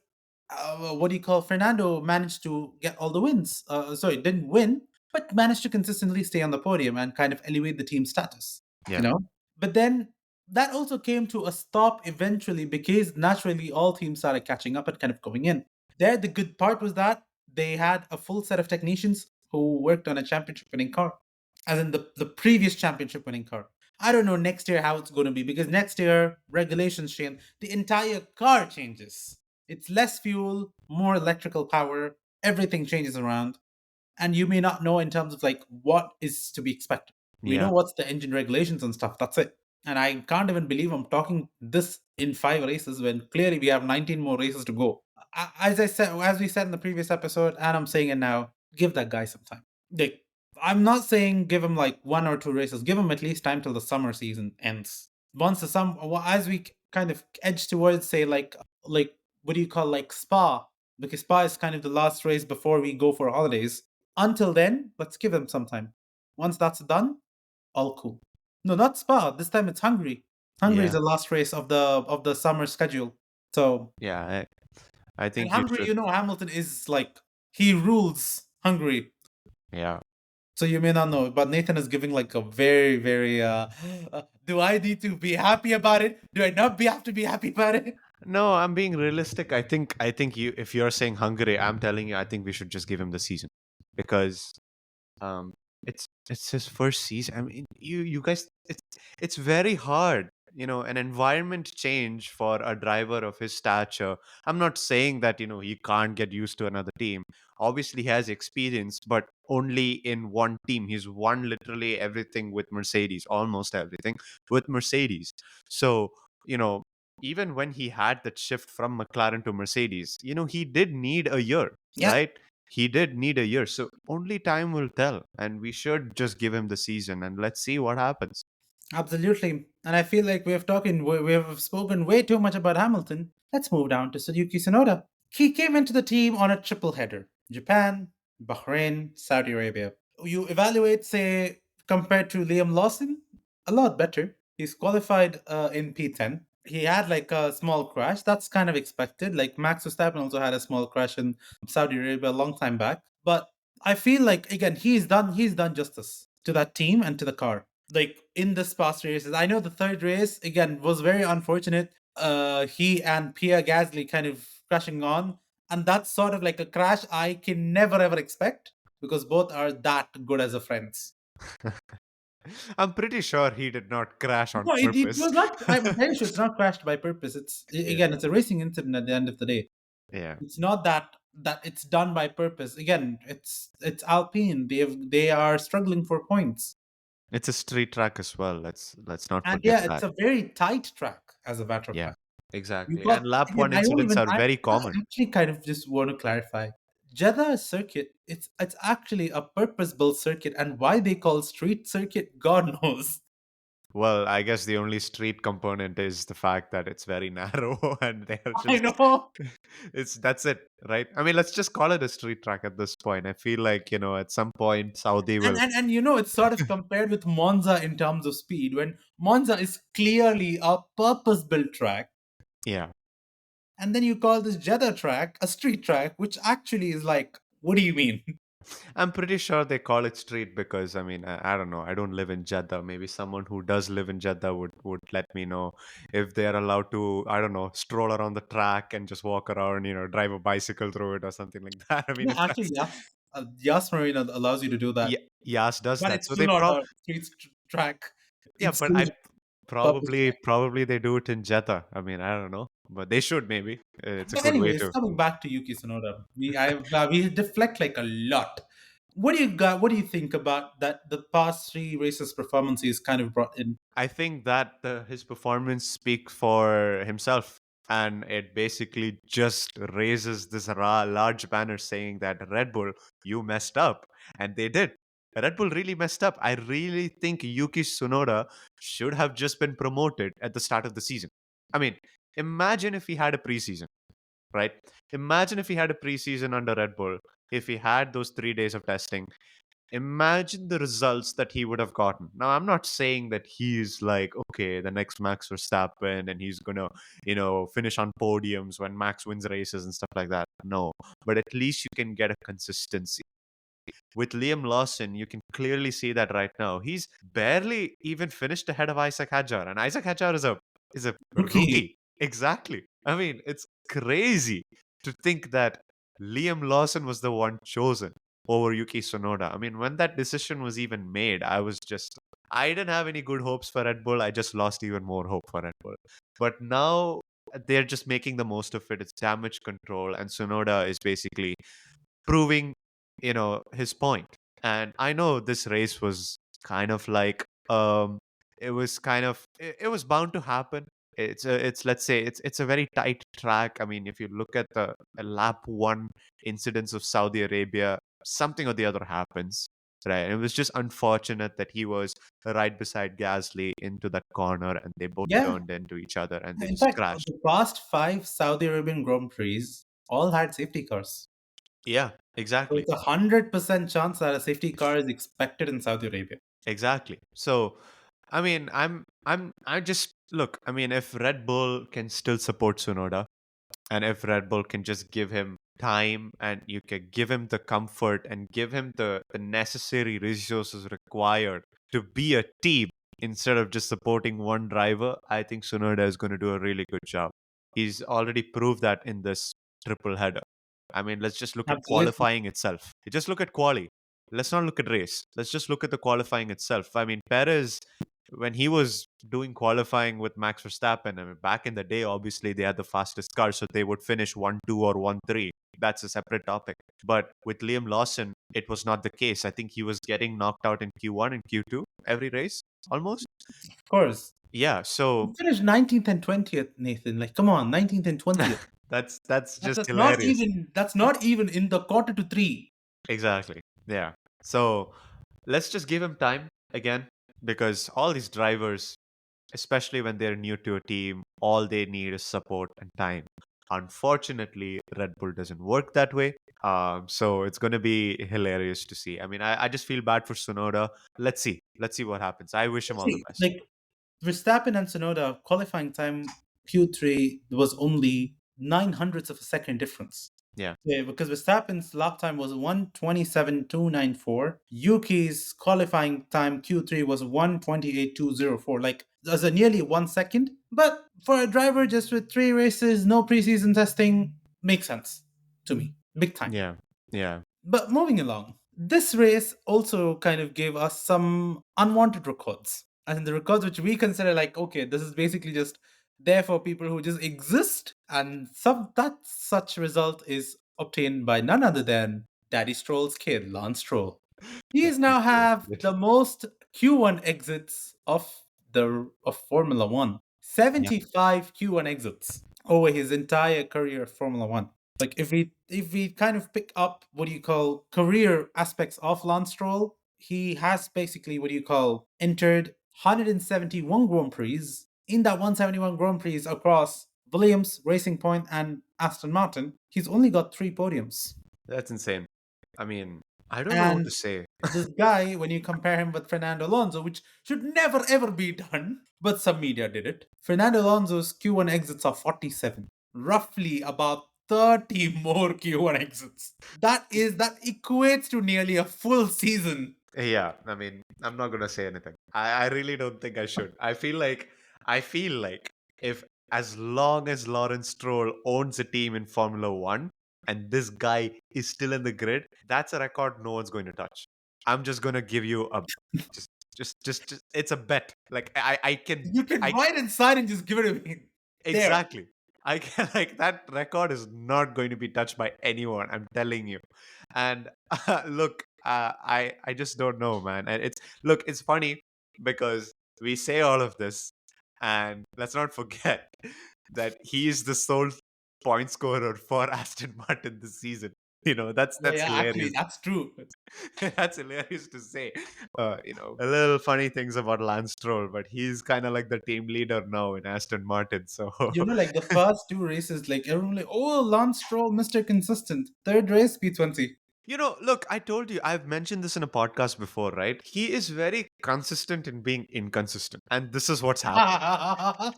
what do you call Fernando managed to get all the wins. Sorry, didn't win, but managed to consistently stay on the podium and kind of elevate the team status. You Yeah. know, but then that also came to a stop eventually because naturally all teams started catching up and kind of going in. There, the good part was that they had a full set of technicians who worked on a championship winning car, as in the previous championship winning car. I don't know next year how it's going to be because next year regulations change. The entire car changes. It's less fuel, more electrical power. Everything changes around, and you may not know in terms of like what is to be expected. We know Yeah. what's the engine regulations and stuff. That's it. And I can't even believe I'm talking this in 5 races when clearly we have 19 more races to go. As I said, as we said in the previous episode, and I'm saying it now, give that guy some time. Like, I'm not saying give him like 1 or 2 races. Give him at least time till the summer season ends. Once the as we kind of edge towards say like what do you call like Spa, because Spa is kind of the last race before we go for holidays. Until then, let's give him some time. Once that's done, all cool. No, not Spa. This time it's Hungary. Hungary is Yeah. the last race of the summer schedule. So, Yeah. I and think you Hungary, should. Hamilton is like he rules Hungary. Yeah. So you may not know, but Nathan is giving like a very, very. Do I need to be happy about it? Do I not have to be happy about it? No, I'm being realistic. I think if you're saying Hungary, I'm telling you I think we should just give him the season because um it's his first season. I mean, you guys, it's very hard, an environment change for a driver of his stature. I'm not saying that he can't get used to another team. Obviously he has experience, but only in one team. He's won literally everything with Mercedes, almost everything with Mercedes. So, you know even when he had that shift from McLaren to Mercedes, he did need a year, Yeah, right? He did need a year. So only time will tell. And we should just give him the season and let's see what happens. absolutely. And I feel like we have spoken way too much about Hamilton. Let's move down to Suzuki Tsunoda. He came into the team on a triple header: Japan, Bahrain, Saudi Arabia. You evaluate, say, compared to Liam Lawson, a lot better. He's qualified in P10. He had like a small crash. That's kind of expected. Like Max Verstappen also had a small crash in Saudi Arabia a long time back. But I feel like again he's done justice to that team and to the car. Like in this past races, I know the third race again was very unfortunate. He and Pierre Gasly kind of crashing on, and that's sort of like a crash I can never ever expect because both are that good as a friends. I'm pretty sure he did not crash on No, it purpose. was not. I'm very sure it's not crashed by purpose. Yeah. Again, it's a racing incident at the end of the day. Yeah. It's not that it's done by purpose. Again, it's Alpine. They are struggling for points, It's a street track as well. Let's not and forget yeah, it's that. a very tight track. As a matter of Yeah. fact, you Exactly. got And lap again. one incidents are very I common. actually kind of just want to clarify. Jeddah circuit. It's actually a purpose-built circuit, and why they call street circuit, God knows. Well, I guess the only street component is the fact that it's very narrow and they're I just know. that's it, right? I mean, let's just call it a street track at this point. I feel like, at some point Saudi And, will. and it's sort of compared with Monza in terms of speed, when Monza is clearly a purpose built track. Yeah. And then you call this Jeddah track a street track, which actually is like, what do you mean? I'm pretty sure they call it street because I mean, I don't know. I don't live in Jeddah. Maybe someone who does live in Jeddah would let me know if they are allowed to, I don't know, stroll around the track and just walk around, drive a bicycle through it or something like that. I mean, No, if actually, that's Yas Marina allows you to do that, Yas does but that. it's So still they not probably a street track yeah, in but I school. purpose behind. Probably they do it in Jeddah. I mean, I don't know, but they should maybe. It's a But good way anyways, to. coming back to Yuki Tsunoda, we deflect like a lot. What do you got? What do you think about that? The past three races performance is kind of brought in. I think that his performance speaks for himself, and it basically just raises this large banner saying that Red Bull, you messed up, and they did. Red Bull really messed up. I really think Yuki Tsunoda should have just been promoted at the start of the season. I mean, imagine if he had a preseason, right? Imagine if he had a preseason under Red Bull, if he had those 3 days of testing. Imagine the results that he would have gotten. Now, I'm not saying that he's like, okay, the next Max Verstappen and he's gonna, finish on podiums when Max wins races and stuff like that. No, but at least you can get a consistency. With Liam Lawson, you can clearly see that right now. He's barely even finished ahead of Isaac Hadjar, and Isaac Hadjar is a Rookie. rookie. Exactly. I mean, it's crazy to think that Liam Lawson was the one chosen over Yuki Tsunoda. I mean, when that decision was even made, I didn't have any good hopes for Red Bull. I just lost even more hope for Red Bull. But now they're just making the most of it. It's damage control, and Tsunoda is basically proving his point. And I know this race was kind of like it was it was bound to happen. It's let's say it's a very tight track. I mean, if you look at the lap 1 incidents of Saudi Arabia, something or the other happens, right? And it was just unfortunate that he was right beside Gasly into that corner, and they both Yeah. turned into each other and they In just fact, crashed. the past five Saudi Arabian Grand Prix all had safety cars. Yeah, So exactly. it's 100% chance that a safety car is expected in Saudi Arabia. Exactly. So, I mean, I just look. I mean, if Red Bull can still support Sunoda, and if Red Bull can just give him time, and you can give him the comfort and give him the necessary resources required to be a team instead of just supporting one driver, I think Sunoda is going to do a really good job. He's already proved that in this triple header. I mean, let's just look at Absolutely. qualifying itself. Just look at quali. Let's not look at race. Let's just look at the qualifying itself. I mean, Perez, when he was doing qualifying with Max Verstappen, I mean, back in the day, obviously they had the fastest car, so they would finish 1-2 or 1-3. That's a separate topic. But with Liam Lawson, it was not the case. I think he was getting knocked out in Q1 and Q2 every race, almost. Of course. Yeah, He so finished 19th and 20th, Nathan. Like, come on, 19th and 20th. that's just That's not hilarious. even in the quarter to three. Exactly. Yeah. So let's just give him time again, because all these drivers, especially when they're new to a team, all they need is support and time. Unfortunately, Red Bull doesn't work that way. So it's going to be hilarious to see. I mean, I just feel bad for Sonoda. Let's see. Let's see what happens. I wish him all the See, best. like Verstappen and Tsunoda qualifying time Q3 was only 900ths of a second difference. Yeah. Yeah, because Verstappen's lap time was 1:27.294. Yuki's qualifying time Q3 was 1:28.204. Like there's a nearly 1 second. But for a driver just with three races, no preseason testing, makes sense to me. Big time. Yeah. Yeah. But moving along, this race also kind of gave us some unwanted records. And the records which we consider like, okay, this is basically just there for people who just exist. And that such result is obtained by none other than Daddy Stroll's kid, Lance Stroll. He is That's now have good. the most Q1 exits of Formula One. Yeah. 75 Q1 exits over his entire career of Formula One. Like if we kind of pick up what do you call career aspects of Lance Stroll, he has basically what do you call entered 171 Grand Prix. In that 171 Grand Prix across Williams, Racing Point, and Aston Martin, he's only got three podiums. That's insane. I mean, I don't know what to And say. this guy, when you compare him with Fernando Alonso, which should never ever be done, but some media did it. Fernando Alonso's Q1 exits are 47, roughly about 30 more Q1 exits. That equates to nearly a full season. Yeah, I mean, I'm not gonna say anything. I really don't think I should. I feel like if as long as Lawrence Stroll owns a team in Formula One and this guy is still in the grid, that's a record no one's going to touch. I'm just gonna give you a just Just it's a bet. Like I can You can I write and sign and just give it to me. There. exactly. I can like that record is not going to be touched by anyone. I'm telling you. And look, I just don't know, man. And it's look, it's funny because we say all of this, and let's not forget that he is the sole point scorer for Aston Martin this season. Yeah, That's yeah, actually, hilarious. that's true. That's hilarious to say. A little funny things about Lance Stroll, but he's kind of like the team leader now in Aston Martin. So, Like the first two races, like everyone like, oh, Lance Stroll, Mr. Consistent. Third race, P20. look, I told you, I've mentioned this in a podcast before, right? He is very consistent in being inconsistent, and this is what's happened.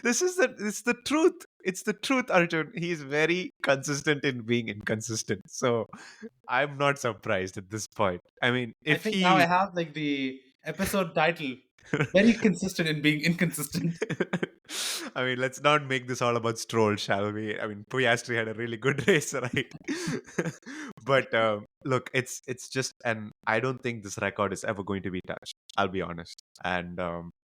It's the truth. It's the truth, Arjun. He's very consistent in being inconsistent. So I'm not surprised at this point. I mean, I if think now I he have like the episode title. Very consistent in being inconsistent. I mean, let's not make this all about Stroll, shall we? I mean, Piastri had a really good race, right? But look, it's just, and I don't think this record is ever going to be touched. I'll be honest. And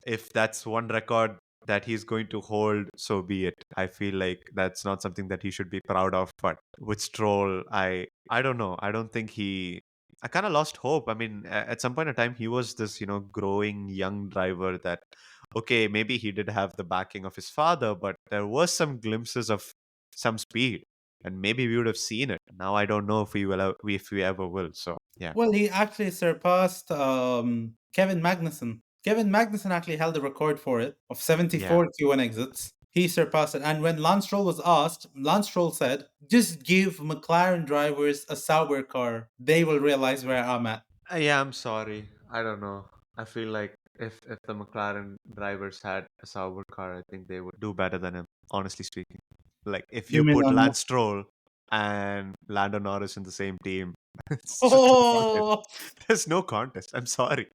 if that's one record that he's going to hold, so be it. I feel like that's not something that he should be proud of. But with Stroll, I don't know. I don't think he. I kind of lost hope. I mean, at some point in time, he was this growing young driver that okay, maybe he did have the backing of his father, but there was some glimpses of some speed, and maybe we would have seen it. Now I don't know if we will, if we ever will. So yeah, Well, he actually surpassed Kevin Magnussen. Kevin Magnussen actually held the record for it of yeah. 74 Q1 exits. He surpassed it. And when Lance Stroll was asked, Lance Stroll said, just give McLaren drivers a Sauber car. They will realize where I'm at. Yeah, I'm sorry. I don't know. I feel like if the McLaren drivers had a Sauber car, I think they would do better than him. Honestly speaking, like if You you mean put on. Lance Stroll and Lando Norris in the same team, it's just no contest. Oh! There's no contest. I'm sorry.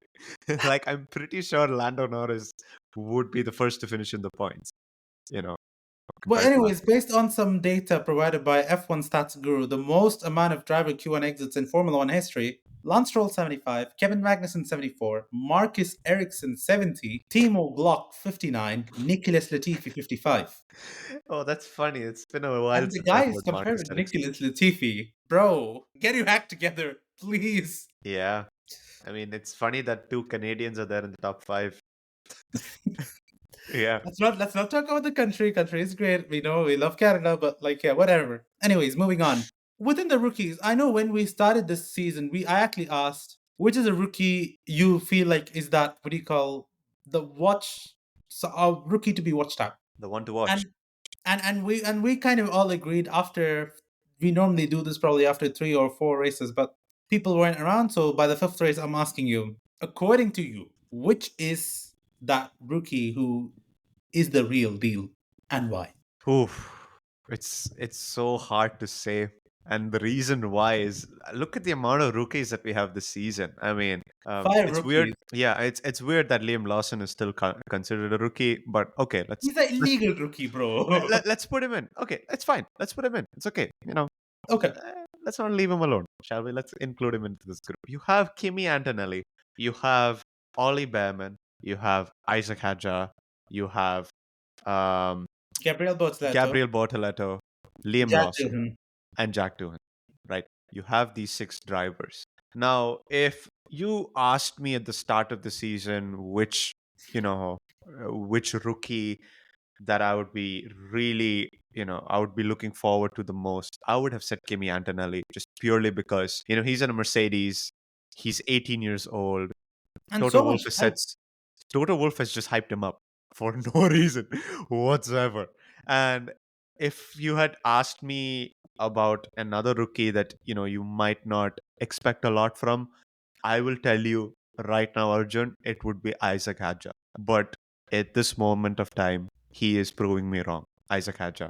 Like I'm pretty sure Lando Norris would be the first to finish in the points. You know, But compared to anyways, Lando. based on some data provided by F1 Stats Guru, the most amount of driver Q1 exits in Formula One history, Lance Stroll 75, Kevin Magnussen 74, Marcus Ericsson 70, Timo Glock 59, Nicholas Latifi 55. Oh, that's funny. It's been a while And the since I've guy is heard compared Marcus with Ericsson. Nicholas Latifi. Bro, get your act together, please. Yeah, I mean it's funny that two Canadians are there in the top five. Yeah. Let's not talk about the country. Country is great. We know we love Canada, but like yeah, whatever. Anyways, moving on. Within the rookies, I know when we started this season, I actually asked which is a rookie you feel like is that what do you call the watch so a rookie to be watched out. The one to watch. And and we kind of all agreed after we normally do this probably after 3 or 4 races, but people weren't around, so by the fifth race I'm asking you, according to you, which is that rookie who is the real deal and why? Oof. It's so hard to say. And the reason why is look at the amount of rookies that we have this season. I mean, Five it's weird. rookies. Yeah, it's weird that Liam Lawson is still considered a rookie. But okay, He's an let's illegal rookie, bro. let's put him in. Okay, it's fine. Let's put him in. It's okay. Okay. Let's not leave him alone, shall we? Let's include him into this group. You have Kimi Antonelli. You have Ollie Behrman. You have Isaac Hadjar. You have um, Gabriel Bortoleto. Gabriel Bortoleto, Liam Jack Lawson, Doohan. and Jack Doohan. Right? You have these six drivers. Now, if you asked me at the start of the season which rookie that I would be really, I would be looking forward to the most, I would have said Kimi Antonelli just purely because, he's in a Mercedes. He's 18 years old. And Toto so Wolff much has said hype. Toto Wolff has just hyped him up for no reason whatsoever. And if you had asked me about another rookie that you might not expect a lot from, I will tell you right now, Arjun, it would be Isaac Hadja. But at this moment of time, he is proving me wrong, Isaac Hadja.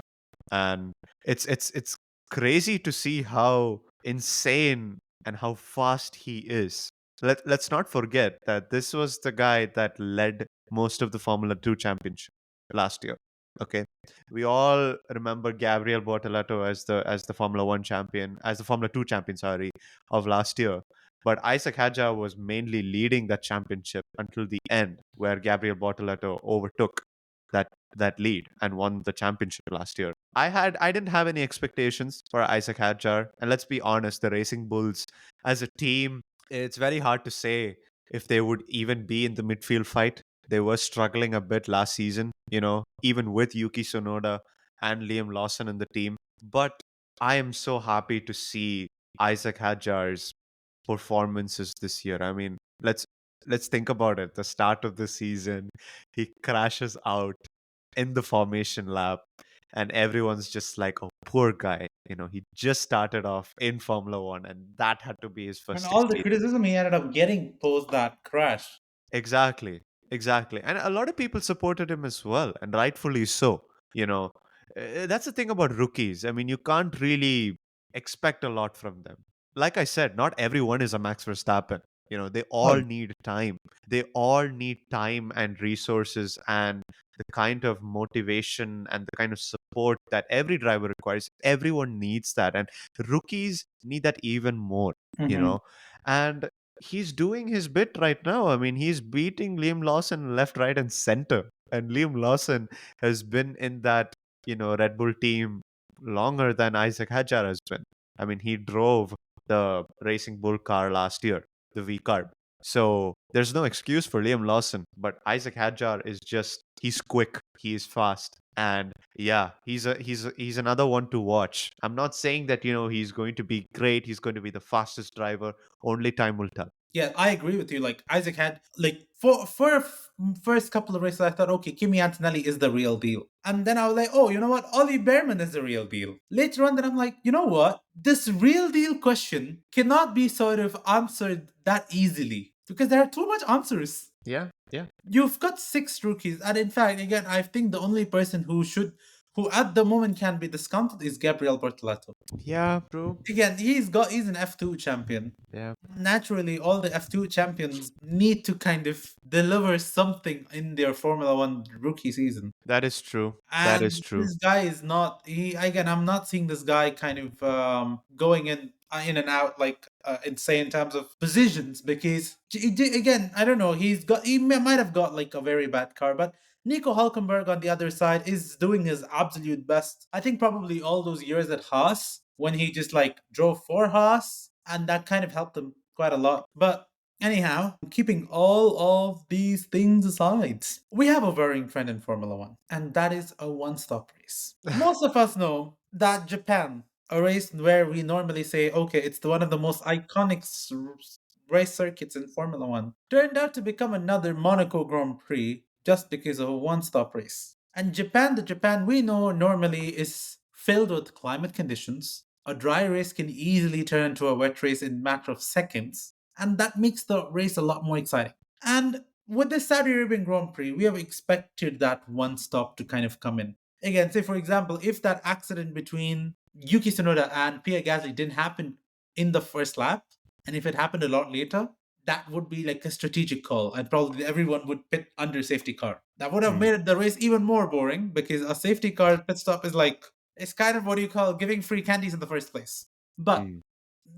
And it's crazy to see how insane and how fast he is. Let's not forget that this was the guy that led most of the Formula 2 championship last year. Okay. We all remember Gabriel Bortoleto as the Formula 1 champion, as the Formula 2 champion, sorry, of last year. But Isaac Hadjar was mainly leading that championship until the end, where Gabriel Bortoleto overtook that lead and won the championship last year. I didn't have any expectations for Isaac Hadjar, and let's be honest, the Racing Bulls as a team, it's very hard to say if they would even be in the midfield fight. They were struggling a bit last season, even with Yuki Tsunoda and Liam Lawson in the team. But I am so happy to see Isaac Hadjar's performances this year. I mean, let's think about it. The start of the season, he crashes out in the formation lap, and everyone's just like, "Oh, poor guy." He just started off in Formula One, and that had to be his And first all the experience. criticism he ended up getting post that crash. Exactly. Exactly. And a lot of people supported him as well, and rightfully so. You know, that's the thing about rookies. I mean, you can't really expect a lot from them. Like I said, not everyone is a Max Verstappen. They all Oh, need time. They all need time and resources and the kind of motivation and the kind of support that every driver requires. Everyone needs that. And rookies need that even more, you hmm. know. And he's doing his bit right now. I mean, he's beating Liam Lawson left, right, and center. And Liam Lawson has been in that, Red Bull team longer than Isaac Hadjar has been. I mean, he drove the Racing Bull car last year, the V carb. So there's no excuse for Liam Lawson, but Isaac Hadjar is just he's quick, he's fast, and yeah, he's another one to watch. I'm not saying that he's going to be great, he's going to be the fastest driver. Only time will tell. Yeah, I agree with you. Like Isaac had like for first couple of races, I thought, okay, Kimi Antonelli is the real deal, and then I was like, oh, you know what, Ollie Behrman is the real deal. Later on, then I'm like, you know what, this real deal question cannot be sort of answered that easily because there are too much answers. Yeah, yeah, You've got six rookies, and in fact, again, I think the only person who at the moment can be discounted is Gabriel Bortoleto. yeah, true. Again, he's an F2 champion. Yeah, Naturally, all the F2 champions need to kind of deliver something in their Formula One rookie season. that is true. That is And true. this guy is not. He again. I'm not seeing this guy kind of going in and out like insane in terms of positions because again, I don't know. Might have got like a very bad car, but Nico Hulkenberg on the other side is doing his absolute best. I think probably all those years at Haas when he just like drove for Haas, and that kind of helped him quite a lot. But anyhow, keeping all of these things aside, we have a varying trend in Formula One, and that is a one stop race. Most of us know that Japan, a race where we normally say, okay, it's one of the most iconic race circuits in Formula One, turned out to become another Monaco Grand Prix just because of a one stop race. And Japan, the Japan we know normally is filled with climate conditions. A dry race can easily turn into a wet race in a matter of seconds, and that makes the race a lot more exciting. And with the Saudi Arabian Grand Prix, we have expected that one stop to kind of come in. Again, say for example, if that accident between Yuki Tsunoda and Pierre Gasly didn't happen in the first lap, and if it happened a lot later, that would be like a strategic call, and probably everyone would pit under safety car. That would have Mm, made the race even more boring because a safety car pit stop is like it's kind of what you call giving free candies in the first place. But mm.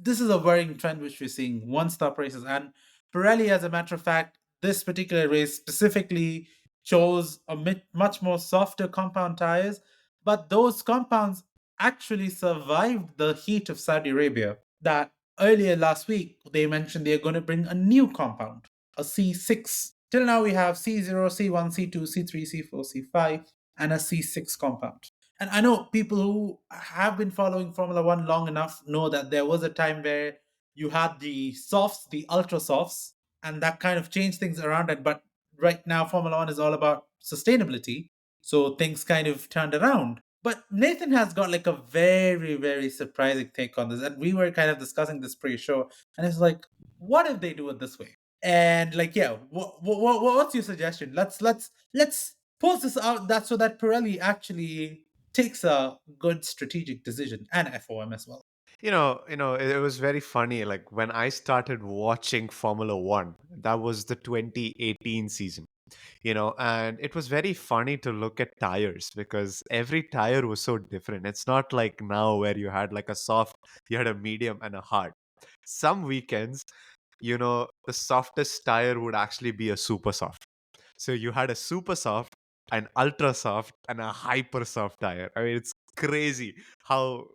this is a worrying trend which we're seeing one stop races. And Pirelli, as a matter of fact, this particular race specifically chose a much more softer compound tires, but those compounds actually survived the heat of Saudi Arabia. That earlier last week they mentioned they're going to bring a new compound, a C6. Till now we have C0, C1, C2, C3, C4, C5, and a C6 compound. And I know people who have been following Formula One long enough know that there was a time where you had the softs, the ultra softs, and that kind of changed things around it. But right now, Formula One is all about sustainability. So things kind of turned around. But Nathan has got like a very, very surprising take on this. And we were kind of discussing this pre show. And it's like, what if they do it this way? And like, yeah, what's your suggestion? Let's pulls this out that so that Pirelli actually takes a good strategic decision and FOM as well. It was very funny. Like when I started watching Formula One, that was the 2018 season. And it was very funny to look at tires because every tire was so different. It's not like now where you had like a soft, you had a medium and a hard. Some weekends the softest tire would actually be a super soft. So you had a super soft, an ultra soft, and a hyper soft tire. I mean, it's crazy how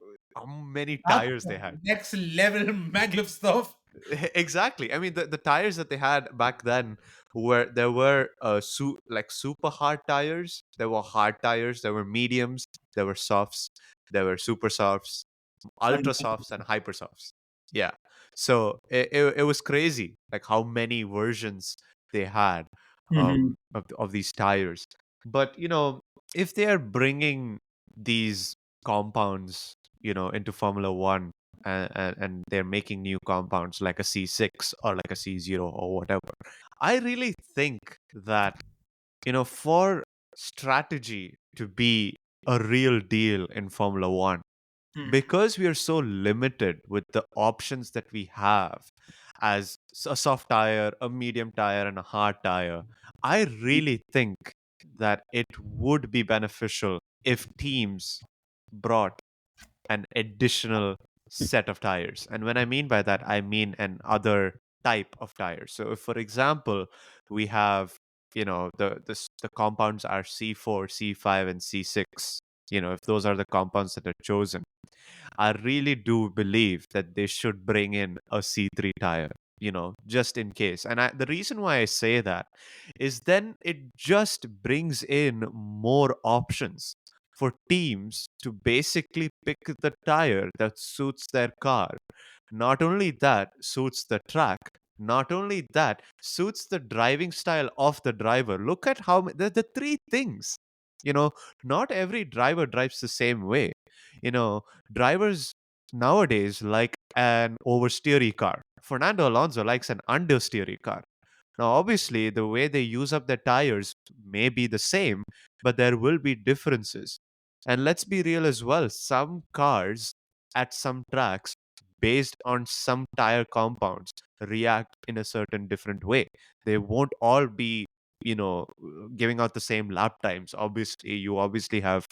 many That's tires they had. next level maglev stuff. Exactly. I mean, the tires that they had back then there were like super hard tires. There were hard tires. There were mediums. There were softs. There were super softs, ultra softs, and hyper softs. Yeah. So it was crazy, like how many versions they had Mm-hmm. of these tires. But if they are bringing these compounds, into Formula One, and they're making new compounds like a C6 or like a C0 or whatever. I really think that, for strategy to be a real deal in Formula One, because we are so limited with the options that we have as a soft tire, a medium tire, and a hard tire, I really think that it would be beneficial if teams brought an additional set of tires. And when I mean by that, I mean an other type of tires. So if, for example, we have, the compounds are C4, C5, and C6, if those are the compounds that are chosen, I really do believe that they should bring in a C3 tire, just in case. And the reason why I say that is then it just brings in more options for teams to basically pick the tire that suits their car. Not only that, suits the track. Not only that, suits the driving style of the driver. Look at the three things. You know, Not every driver drives the same way. You know, Drivers nowadays like an oversteery car. Fernando Alonso likes an understeery car. Now, obviously, the way they use up their tires may be the same, but there will be differences. And let's be real as well. Some cars at some tracks, based on some tire compounds, react in a certain different way. They won't all be, giving out the same lap times. Obviously, you obviously have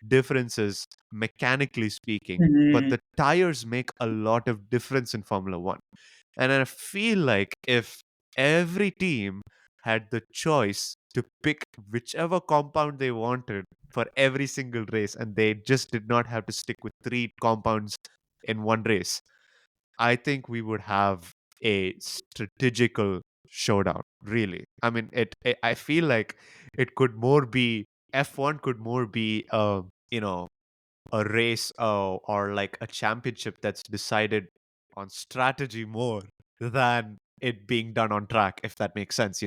differences mechanically speaking, but Mm-hmm. the tires make a lot of difference in Formula One. And I feel like if every team had the choice to pick whichever compound they wanted for every single race, and they just did not have to stick with three compounds in one race, I think we would have a strategical showdown, really. I mean, I feel like it could more be F1 could more be a race, or like a championship that's decided on strategy more than it being done on track, if that makes sense.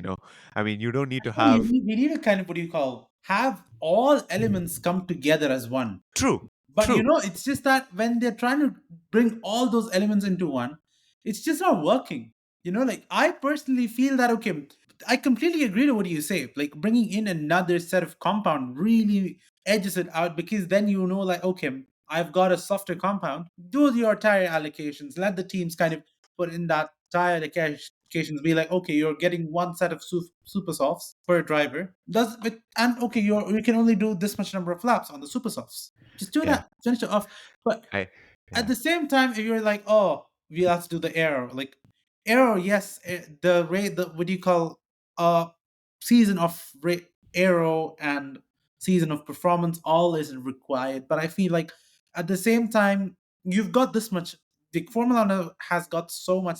I mean, you don't need to No, you have. need, you need to kind of what do you call have all elements come together as one. True, But true. it's just that when they're trying to bring all those elements into one, it's just not working. Like I personally feel that okay, I completely agree to what you say. Like bringing in another set of compound really edges it out because then like okay, I've got a softer compound. Do your tire allocations. Let the teams kind of put in that tire allocations. Be like okay, you're getting one set of super softs per driver. Does it and okay, you can only do this much number of laps on the super softs. Just do Yeah, that. Finish it off. But I at yeah. the same time, if you're like, oh, we have to do the arrow, like arrow, yes, the rate, the what do you call season of arrow and season of performance, all is required. But I feel like at the same time, you've got this much. The Formula One has got so much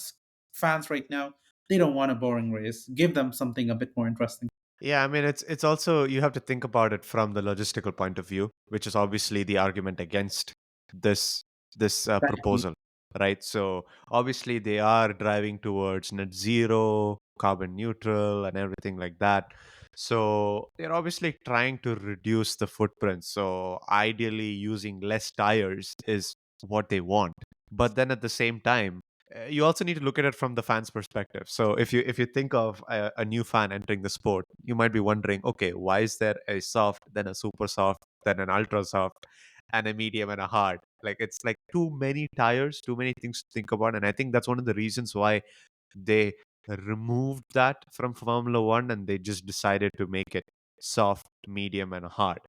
fans right now. They don't want a boring race. Give them something a bit more interesting. Yeah, I mean, it's also, you have to think about it from the logistical point of view, which is obviously the argument against this this Definitely. proposal, right? So obviously they are driving towards net zero, carbon neutral, and everything like that. So they're obviously trying to reduce the footprint. So ideally, using less tires is what they want. But then at the same time, you also need to look at it from the fan's perspective. So if you think of a new fan entering the sport, you might be wondering, okay, why is there a soft, then a super soft, then an ultra soft, and a medium and a hard? Like it's like too many tires, too many things to think about, and I think that's one of the reasons why they removed that from Formula One, and they just decided to make it soft, medium, and hard.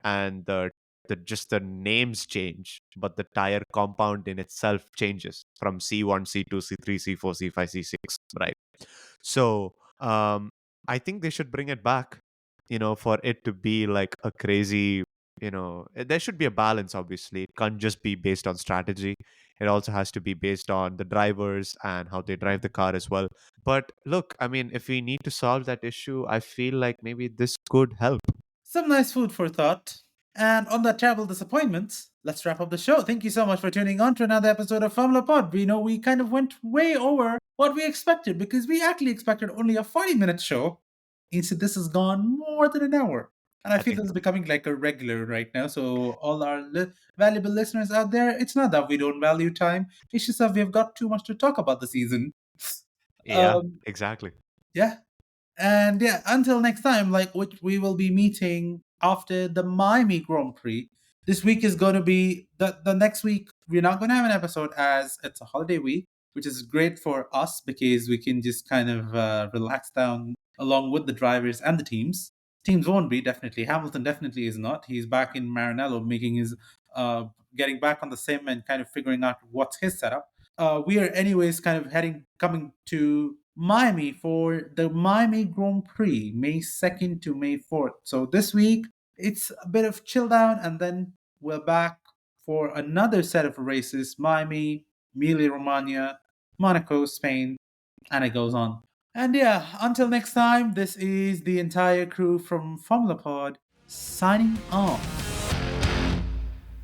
And the the names change, but the tire compound in itself changes from C1, C2, C3, C4, C5, C6, right? So I think they should bring it back, for it to be like a crazy, there should be a balance, obviously. It can't just be based on strategy. It also has to be based on the drivers and how they drive the car as well. But look, I mean, if we need to solve that issue, I feel like maybe this could help. Some nice food for thought. And on that terrible disappointment, let's wrap up the show. Thank you so much for tuning on to another episode of Formula Pod. We know we kind of went way over what we expected because we actually expected only a 40-minute show. Instead, this has gone more than an hour. And I I feel think this is becoming like a regular right now. So, all our valuable listeners out there, it's not that we don't value time, it's just that we've got too much to talk about the season. yeah, Um, exactly. yeah, and yeah, until next time, like which we will be meeting after the Miami Grand Prix. This week is going to be the next week. We're not going to have an episode as it's a holiday week, which is great for us because we can just kind of relax down along with the drivers and the teams. Teams won't be definitely. Hamilton definitely is not. He's back in Maranello making his getting back on the sim and kind of figuring out what's his setup. We are anyways kind of coming to Miami for the Miami Grand Prix, May 2nd to May 4th. So this week it's a bit of chill down, and then we're back for another set of races: Miami, Emilia Romagna, Monaco, Spain, and it goes on. And yeah, until next time, this is the entire crew from Formula Pod signing off.